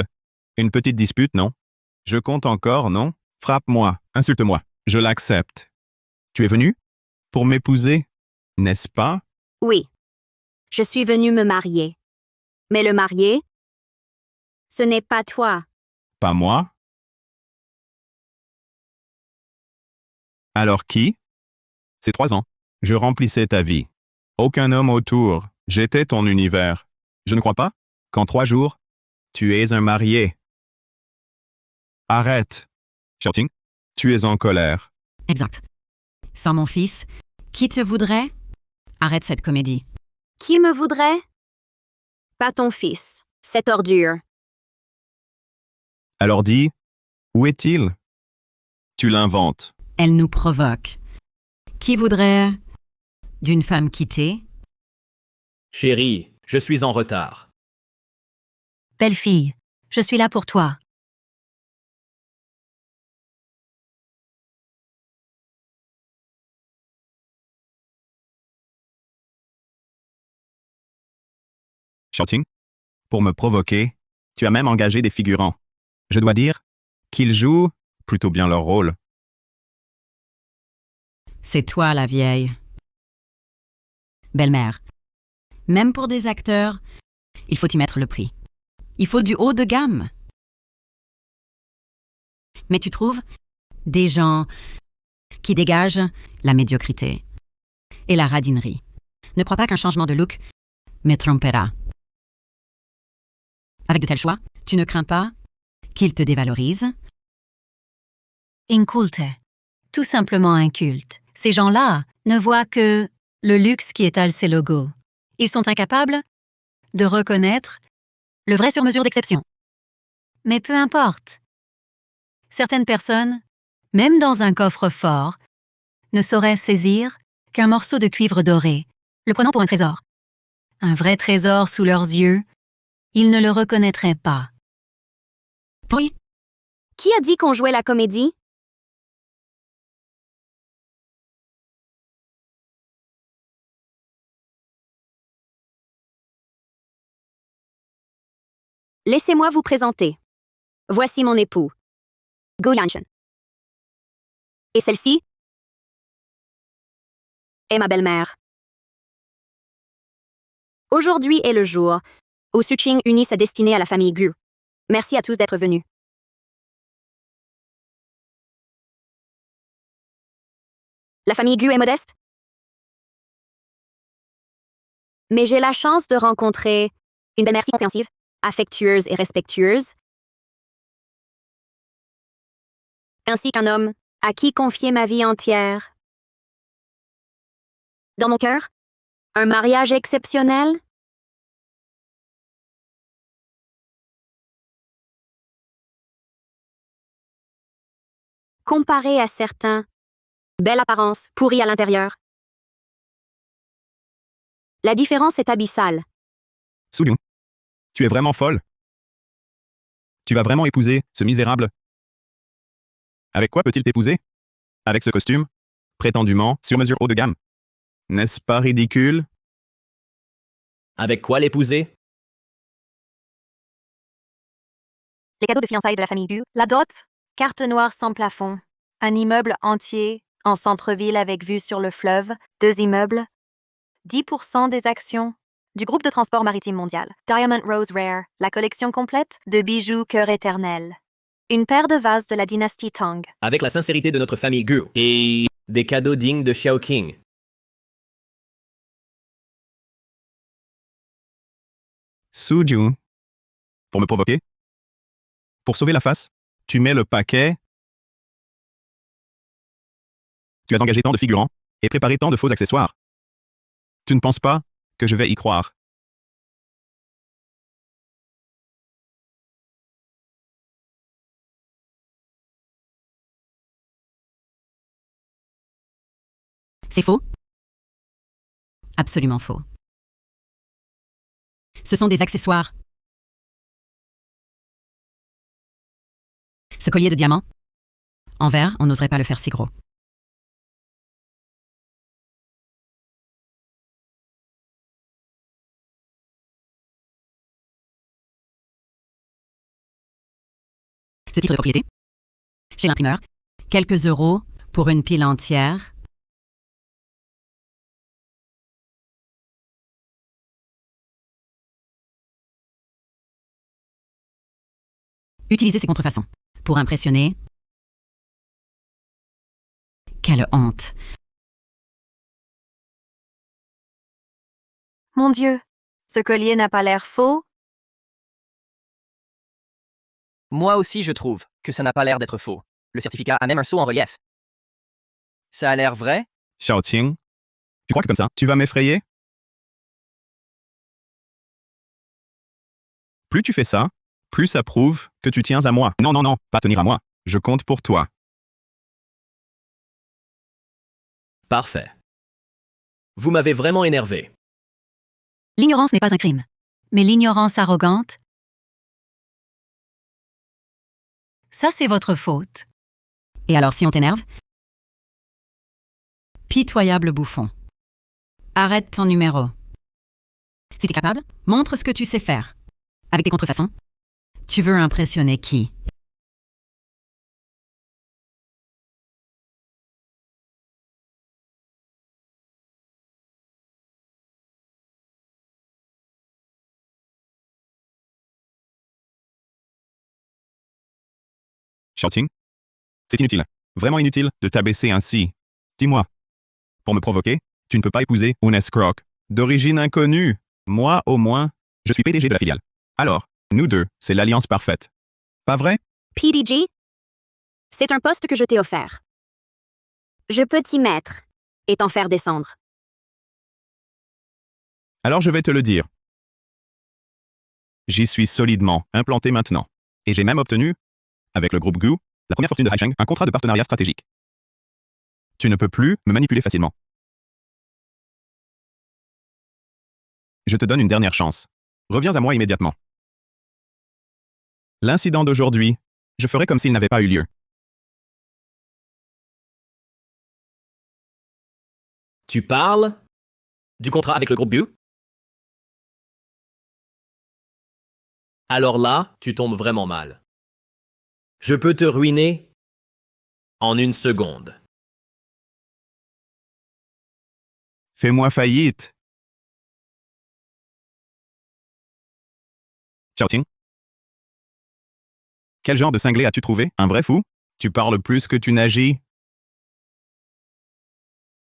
une petite dispute, non? Je compte encore, non? Frappe-moi, insulte-moi. Je l'accepte. Tu es venu pour m'épouser, n'est-ce pas? Oui, je suis venue me marier. Mais le marié, ce n'est pas toi. Pas moi? Alors qui? C'est 3 ans. Je remplissais ta vie. Aucun homme autour. J'étais ton univers. Je ne crois pas qu'en 3 jours, tu es un marié. Arrête. Xiaoqing, tu es en colère. Exact. Sans mon fils, qui te voudrait? Arrête cette comédie. Qui me voudrait? Pas ton fils, cette ordure. Alors dis, où est-il? Tu l'inventes. Elle nous provoque. Qui voudrait d'une femme quittée? Chérie, je suis en retard. Belle-fille, je suis là pour toi. Xiaoqing, pour me provoquer, tu as même engagé des figurants. Je dois dire qu'ils jouent plutôt bien leur rôle. C'est toi la vieille. Belle-mère. Même pour des acteurs, il faut y mettre le prix. Il faut du haut de gamme. Mais tu trouves des gens qui dégagent la médiocrité et la radinerie. Ne crois pas qu'un changement de look me trompera. Avec de tels choix, tu ne crains pas qu'ils te dévalorisent? Inculte. Tout simplement inculte. Ces gens-là ne voient que le luxe qui étale ses logos. Ils sont incapables de reconnaître le vrai sur-mesure d'exception. Mais peu importe. Certaines personnes, même dans un coffre-fort, ne sauraient saisir qu'un morceau de cuivre doré, le prenant pour un trésor. Un vrai trésor sous leurs yeux, ils ne le reconnaîtraient pas. Oui. Qui a dit qu'on jouait la comédie? Laissez-moi vous présenter. Voici mon époux, Go Yanchen. Et celle-ci est ma belle-mère. Aujourd'hui est le jour où Suqing unit sa destinée à la famille Gu. Merci à tous d'être venus. La famille Gu est modeste, mais j'ai la chance de rencontrer une belle-mère si compréhensive, affectueuse et respectueuse, ainsi qu'un homme à qui confier ma vie entière. Dans mon cœur, un mariage exceptionnel. Comparé à certains, belle apparence, pourrie à l'intérieur. La différence est abyssale. Soulyon, tu es vraiment folle? Tu vas vraiment épouser ce misérable? Avec quoi peut-il t'épouser? Avec ce costume? Prétendument sur mesure haut de gamme. N'est-ce pas ridicule? Avec quoi l'épouser? Les cadeaux de fiançailles de la famille Gu, la dot, carte noire sans plafond, un immeuble entier en centre-ville avec vue sur le fleuve, 2 immeubles, 10% des actions du groupe de transport maritime mondial, Diamond Rose Rare, la collection complète de bijoux cœur éternel, une paire de vases de la dynastie Tang. Avec la sincérité de notre famille Gu et des cadeaux dignes de Xiao King. Suju. Pour me provoquer? Pour sauver la face? Tu mets le paquet? Tu as engagé tant de figurants et préparé tant de faux accessoires. Tu ne penses pas que je vais y croire? C'est faux? Absolument faux. Ce sont des accessoires. Ce collier de diamants? En verre, on n'oserait pas le faire si gros. Ce titre de propriété? Chez l'imprimeur? Quelques euros pour une pile entière? Utiliser ces contrefaçons pour impressionner? Quelle honte! Mon Dieu, ce collier n'a pas l'air faux. Moi aussi, je trouve que ça n'a pas l'air d'être faux. Le certificat a même un sceau en relief. Ça a l'air vrai? Xiaoqing, tu crois que comme ça, tu vas m'effrayer? Plus tu fais ça, plus ça prouve que tu tiens à moi. Non, non, non, pas tenir à moi. Je compte pour toi. Parfait. Vous m'avez vraiment énervé. L'ignorance n'est pas un crime, mais l'ignorance arrogante, ça c'est votre faute. Et alors si on t'énerve? Pitoyable bouffon. Arrête ton numéro. Si t'es capable, montre ce que tu sais faire. Avec tes contrefaçons, tu veux impressionner qui? Xiaoqing, c'est inutile. Vraiment inutile de t'abaisser ainsi. Dis-moi. Pour me provoquer, tu ne peux pas épouser un escroc d'origine inconnue. Moi, au moins, je suis PDG de la filiale. Alors, nous deux, c'est l'alliance parfaite. Pas vrai? PDG, c'est un poste que je t'ai offert. Je peux t'y mettre et t'en faire descendre. Alors je vais te le dire. J'y suis solidement implanté maintenant. Et j'ai même obtenu, avec le groupe Gu, la première fortune de Haisheng, un contrat de partenariat stratégique. Tu ne peux plus me manipuler facilement. Je te donne une dernière chance. Reviens à moi immédiatement. L'incident d'aujourd'hui, je ferai comme s'il n'avait pas eu lieu. Tu parles du contrat avec le groupe Gu? Alors là, tu tombes vraiment mal. Je peux te ruiner en 1 seconde. Fais-moi faillite. Xiaoqing, quel genre de cinglé as-tu trouvé? Un vrai fou? Tu parles plus que tu n'agis.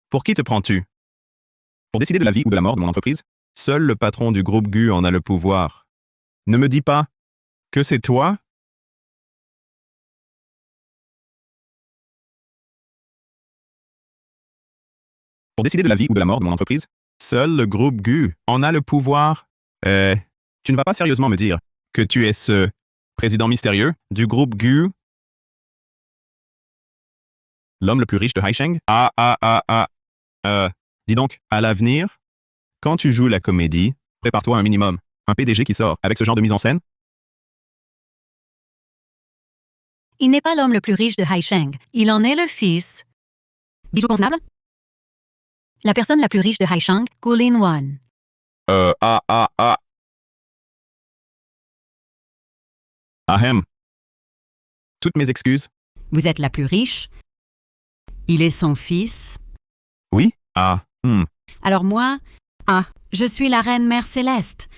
Pour qui te prends-tu? Pour décider de la vie ou de la mort de mon entreprise? Seul le patron du groupe Gu en a le pouvoir. Ne me dis pas que c'est toi? Pour décider de la vie ou de la mort de mon entreprise? Seul le groupe Gu en a le pouvoir. Tu ne vas pas sérieusement me dire que tu es ce président mystérieux du groupe Gu? L'homme le plus riche de Haisheng? Dis donc, à l'avenir, quand tu joues la comédie, prépare-toi un minimum. Un PDG qui sort avec ce genre de mise en scène? Il n'est pas l'homme le plus riche de Haisheng. Il en est le fils. Bijou convenable? La personne la plus riche de Haisheng, Kulin Wan. Ahem. Toutes mes excuses. Vous êtes la plus riche. Il est son fils. Oui? Alors moi, je suis la reine mère céleste.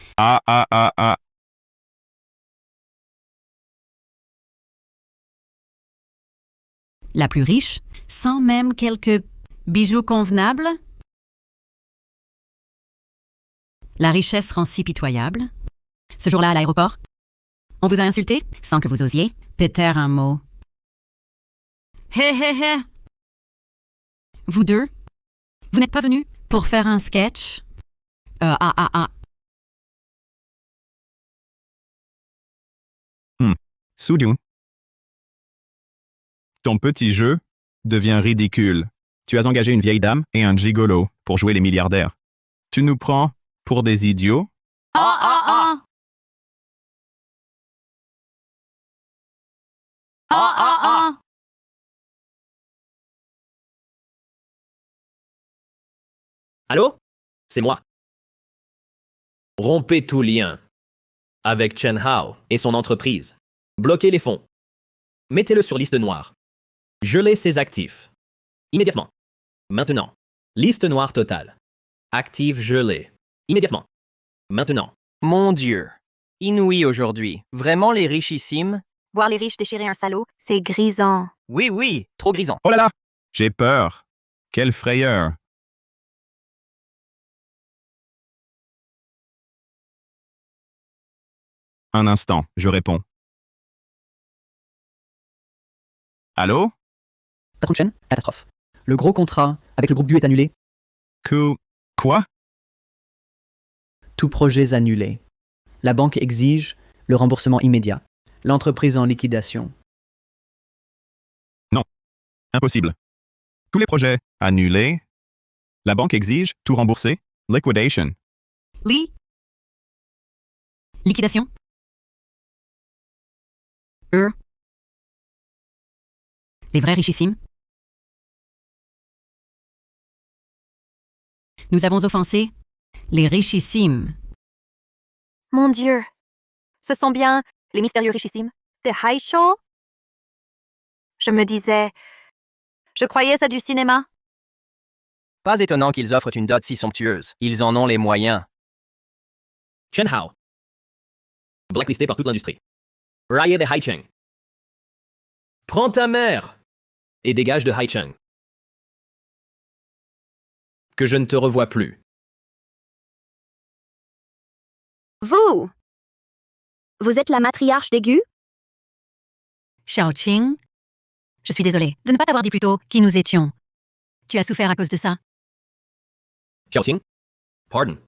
La plus riche, sans même quelques bijoux convenables? La richesse rend si pitoyable. Ce jour-là, à l'aéroport, on vous a insulté sans que vous osiez péter un mot. Hé, hé, hé! Vous deux, vous n'êtes pas venus pour faire un sketch? Soudou. Ton petit jeu devient ridicule. Tu as engagé une vieille dame et un gigolo pour jouer les milliardaires. Tu nous prends pour des idiots? Allô? C'est moi. Rompez tout lien avec Chen Hao et son entreprise. Bloquez les fonds. Mettez-le sur liste noire. Gelez ses actifs. Immédiatement. Maintenant. Liste noire totale. Actifs gelés. Immédiatement. Maintenant. Mon Dieu. Inouï aujourd'hui. Vraiment les richissimes? Voir les riches déchirer un salaud, c'est grisant. Oui, oui, trop grisant. Oh là là! J'ai peur. Quelle frayeur. Un instant, je réponds. Allô? Patron Chen, catastrophe. Le gros contrat avec le groupe Bu est annulé. Quoi? Tout projet annulé. La banque exige le remboursement immédiat. L'entreprise en liquidation. Non. Impossible. Tous les projets annulés. La banque exige tout rembourser. Liquidation. Liquidation? Les vrais richissimes? Nous avons offensé les richissimes. Mon Dieu. Ce sont bien les mystérieux richissimes de Haishou? Je me disais... Je croyais ça du cinéma. Pas étonnant qu'ils offrent une dot si somptueuse. Ils en ont les moyens. Chen Hao. Blacklisté par toute l'industrie. Rayé de Haicheng. Prends ta mère et dégage de Haicheng. Que je ne te revoie plus. Vous êtes la matriarche d'Aigu? Xiaoqing, je suis désolée de ne pas t'avoir dit plus tôt qui nous étions. Tu as souffert à cause de ça. Xiaoqing, pardon.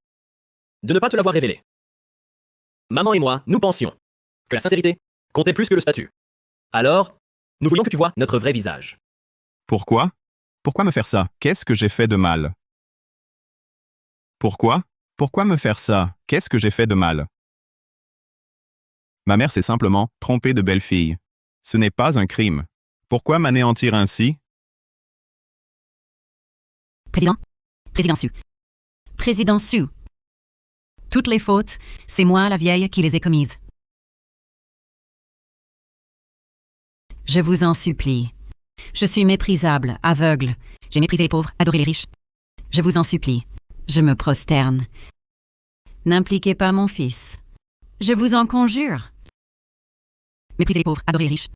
De ne pas te l'avoir révélé. Maman et moi, nous pensions que la sincérité comptait plus que le statut. Alors, nous voulions que tu vois notre vrai visage. Pourquoi? Pourquoi me faire ça? Qu'est-ce que j'ai fait de mal? Pourquoi? Pourquoi me faire ça? Qu'est-ce que j'ai fait de mal? Ma mère s'est simplement trompée de belle-fille. Ce n'est pas un crime. Pourquoi m'anéantir ainsi? Président Su. Président Su. Toutes les fautes, c'est moi, la vieille, qui les ai commises. Je vous en supplie. Je suis méprisable, aveugle. J'ai méprisé les pauvres, adoré les riches. Je vous en supplie. Je me prosterne. N'impliquez pas mon fils. Je vous en conjure. Méprisez les pauvres, adorez les riches.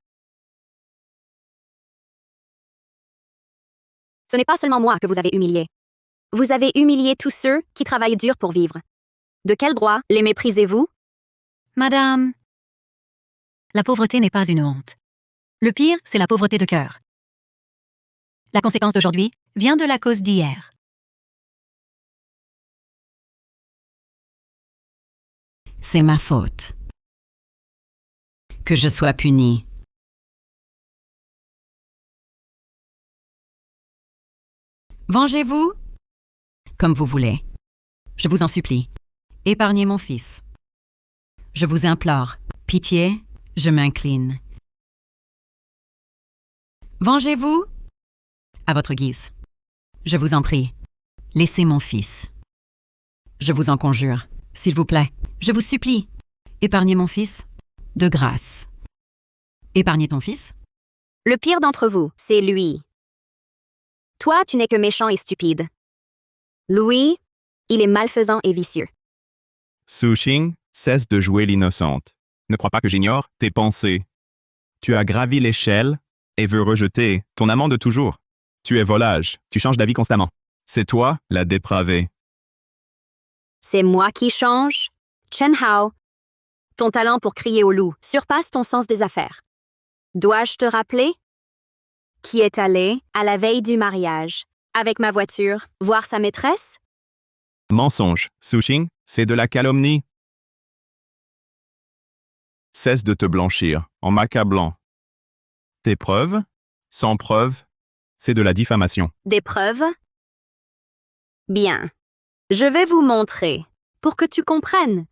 Ce n'est pas seulement moi que vous avez humilié. Vous avez humilié tous ceux qui travaillent dur pour vivre. De quel droit les méprisez-vous? Madame, la pauvreté n'est pas une honte. Le pire, c'est la pauvreté de cœur. La conséquence d'aujourd'hui vient de la cause d'hier. C'est ma faute. Que je sois puni. Vengez-vous comme vous voulez. Je vous en supplie. Épargnez mon fils. Je vous implore. Pitié, je m'incline. Vengez-vous à votre guise. Je vous en prie, laissez mon fils. Je vous en conjure, s'il vous plaît, je vous supplie, épargnez mon fils, de grâce. Épargnez ton fils? Le pire d'entre vous, c'est lui. Toi, tu n'es que méchant et stupide. Louis, il est malfaisant et vicieux. Su-Ching, cesse de jouer l'innocente. Ne crois pas que j'ignore tes pensées. Tu as gravi l'échelle et veux rejeter ton amant de toujours. Tu es volage, tu changes d'avis constamment. C'est toi, la dépravée. C'est moi qui change. Chen Hao, ton talent pour crier au loup surpasse ton sens des affaires. Dois-je te rappeler? Qui est allé, à la veille du mariage, avec ma voiture, voir sa maîtresse? Mensonge, Su-Ching, c'est de la calomnie. Cesse de te blanchir, en m'accablant. Tes preuves? Sans preuve, c'est de la diffamation. Des preuves? Bien. Je vais vous montrer, pour que tu comprennes.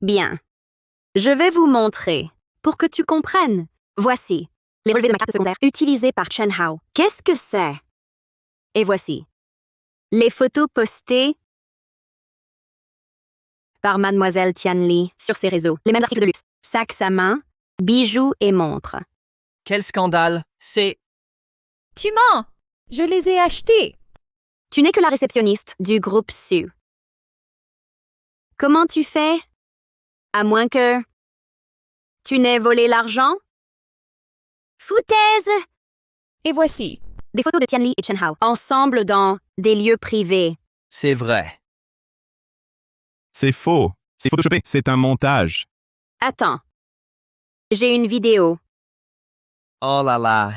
Bien. Je vais vous montrer, pour que tu comprennes. Voici les relevés de ma carte secondaire utilisés par Chen Hao. Qu'est-ce que c'est? Et voici les photos postées par Mademoiselle Tianli sur ses réseaux. Les mêmes articles de luxe. Sacs à main, bijoux et montres. Quel scandale! C'est... Tu mens! Je les ai achetés! Tu n'es que la réceptionniste du groupe Su. Comment tu fais? À moins que tu n'aies volé l'argent? Foutaise! Et voici. Des photos de Tianli et Chen Hao, ensemble dans des lieux privés. C'est vrai. C'est faux. C'est photoshopé. C'est un montage. Attends. J'ai une vidéo. Oh là là.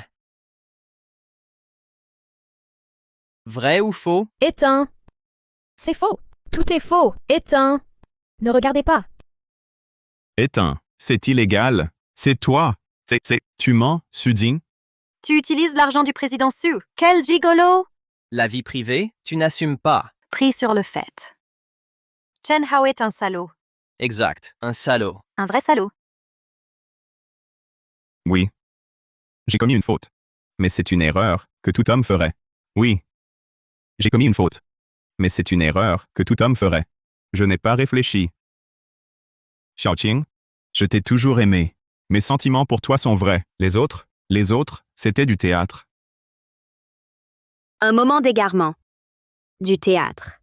Vrai ou faux? Éteins. C'est faux. Tout est faux. Éteins. Ne regardez pas. Éteins. C'est illégal. C'est toi. Tu mens, Su-Jing? Tu utilises l'argent du président Su. Quel gigolo! La vie privée, tu n'assumes pas. Pris sur le fait. Chen Hao est un salaud. Exact, un salaud. Un vrai salaud. Oui. J'ai commis une faute. Mais c'est une erreur que tout homme ferait. Oui. J'ai commis une faute. Mais c'est une erreur que tout homme ferait. Je n'ai pas réfléchi. Xiaoqing, je t'ai toujours aimé. Mes sentiments pour toi sont vrais. Les autres, c'était du théâtre. Un moment d'égarement. Du théâtre.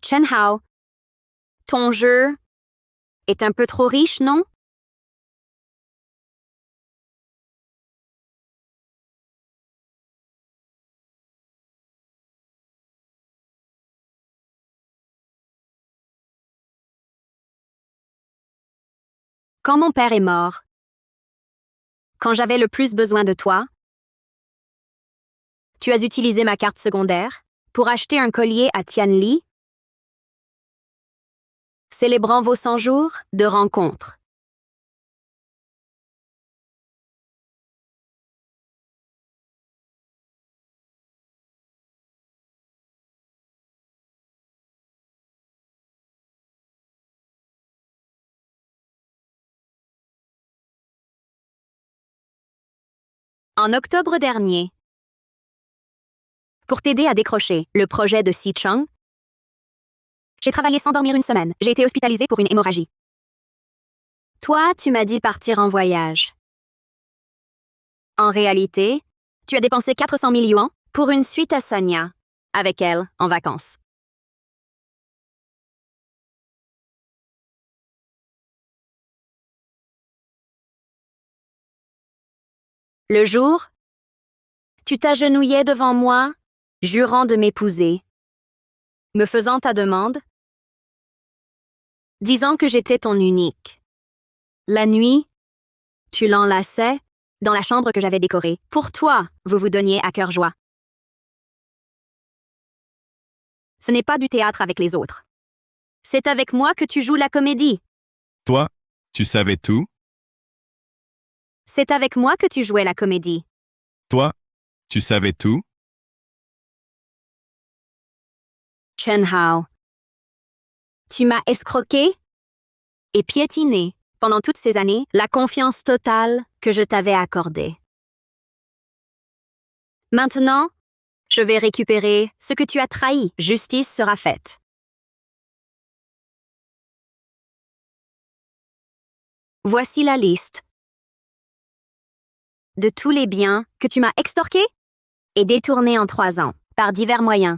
Chen Hao, ton jeu est un peu trop riche, non? Quand mon père est mort, quand j'avais le plus besoin de toi, tu as utilisé ma carte secondaire pour acheter un collier à Tianli, célébrant vos 100 jours de rencontre. En octobre dernier, pour t'aider à décrocher le projet de Sichang, j'ai travaillé sans dormir une semaine. J'ai été hospitalisée pour une hémorragie. Toi, tu m'as dit partir en voyage. En réalité, tu as dépensé 400 000 yuans pour une suite à Sanya, avec elle en vacances. Le jour, tu t'agenouillais devant moi, jurant de m'épouser, me faisant ta demande, disant que j'étais ton unique. La nuit, tu l'enlaçais dans la chambre que j'avais décorée. Pour toi, vous vous donniez à cœur joie. Ce n'est pas du théâtre avec les autres. C'est avec moi que tu joues la comédie. Toi, Tu savais tout? C'est avec moi que tu jouais la comédie. Toi, tu savais tout? Chen Hao. Tu m'as escroqué et piétiné pendant toutes ces années la confiance totale que je t'avais accordée. Maintenant, je vais récupérer ce que tu as trahi. Justice sera faite. Voici la liste de tous les biens que tu m'as extorqués et détournés en 3 ans par divers moyens.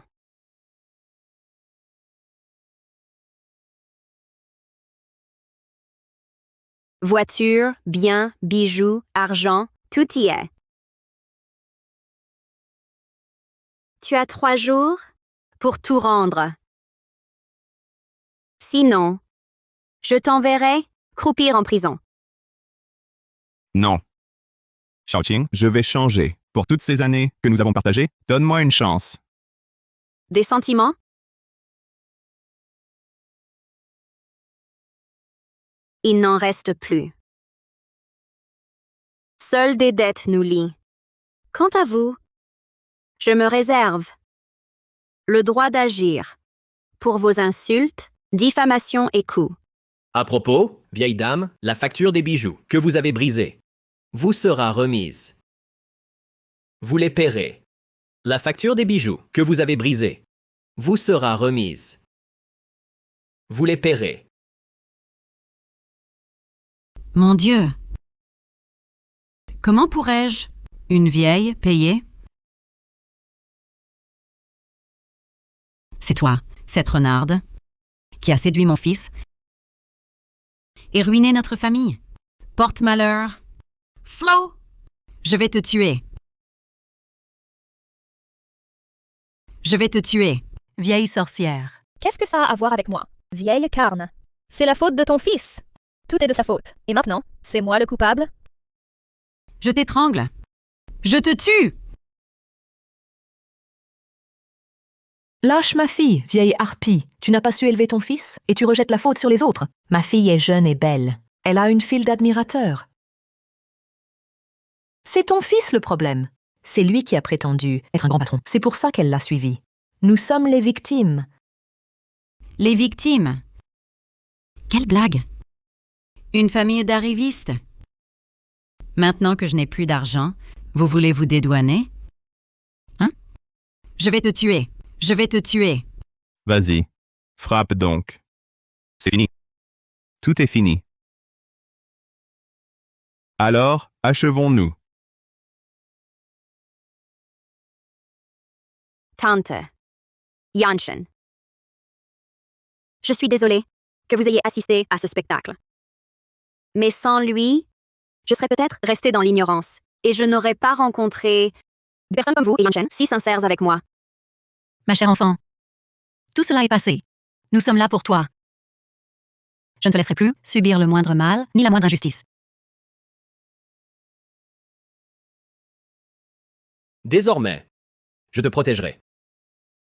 Voitures, biens, bijoux, argent, tout y est. Tu as 3 jours pour tout rendre. Sinon, je t'enverrai croupir en prison. Non. Shaoqing, je vais changer. Pour toutes ces années que nous avons partagées, donne-moi une chance. Des sentiments? Il n'en reste plus. Seules des dettes nous lient. Quant à vous, je me réserve le droit d'agir pour vos insultes, diffamations et coups. À propos, vieille dame, la facture des bijoux que vous avez brisés vous sera remise. Vous les paierez. La facture des bijoux que vous avez brisés vous sera remise. Vous les paierez. Mon Dieu! Comment pourrais-je, une vieille, payer? C'est toi, cette renarde, qui a séduit mon fils et ruiné notre famille. Porte-malheur. Flo! Je vais te tuer. Je vais te tuer. Vieille sorcière. Qu'est-ce que ça a à voir avec moi? Vieille carne. C'est la faute de ton fils. Tout est de sa faute. Et maintenant, c'est moi le coupable? Je t'étrangle. Je te tue! Lâche ma fille, vieille harpie. Tu n'as pas su élever ton fils et tu rejettes la faute sur les autres. Ma fille est jeune et belle. Elle a une file d'admirateurs. C'est ton fils le problème. C'est lui qui a prétendu être un grand patron. C'est pour ça qu'elle l'a suivi. Nous sommes les victimes. Les victimes. Quelle blague! Une famille d'arrivistes. Maintenant que je n'ai plus d'argent, vous voulez vous dédouaner? Hein? Je vais te tuer. Je vais te tuer. Vas-y. Frappe donc. C'est fini. Tout est fini. Alors, achevons-nous. Tante. Yanshen. Je suis désolée que vous ayez assisté à ce spectacle. Mais sans lui, je serais peut-être restée dans l'ignorance et je n'aurais pas rencontré des personnes comme vous et Yanshen si sincères avec moi. Ma chère enfant, tout cela est passé. Nous sommes là pour toi. Je ne te laisserai plus subir le moindre mal ni la moindre injustice. Désormais, je te protégerai.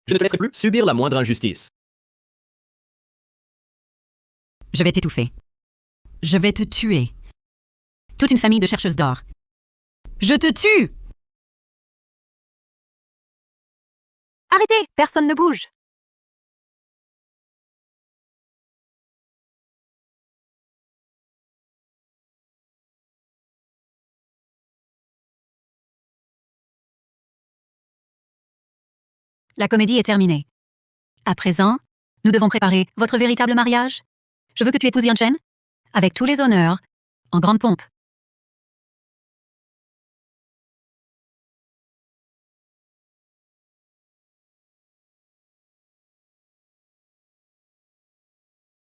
Je ne te laisserai plus subir la moindre injustice. Je vais t'étouffer. Je vais te tuer. Toute une famille de chercheuses d'or. Je te tue! Arrêtez, personne ne bouge. La comédie est terminée. À présent, nous devons préparer votre véritable mariage. Je veux que tu épouses Yanshen avec tous les honneurs, en grande pompe.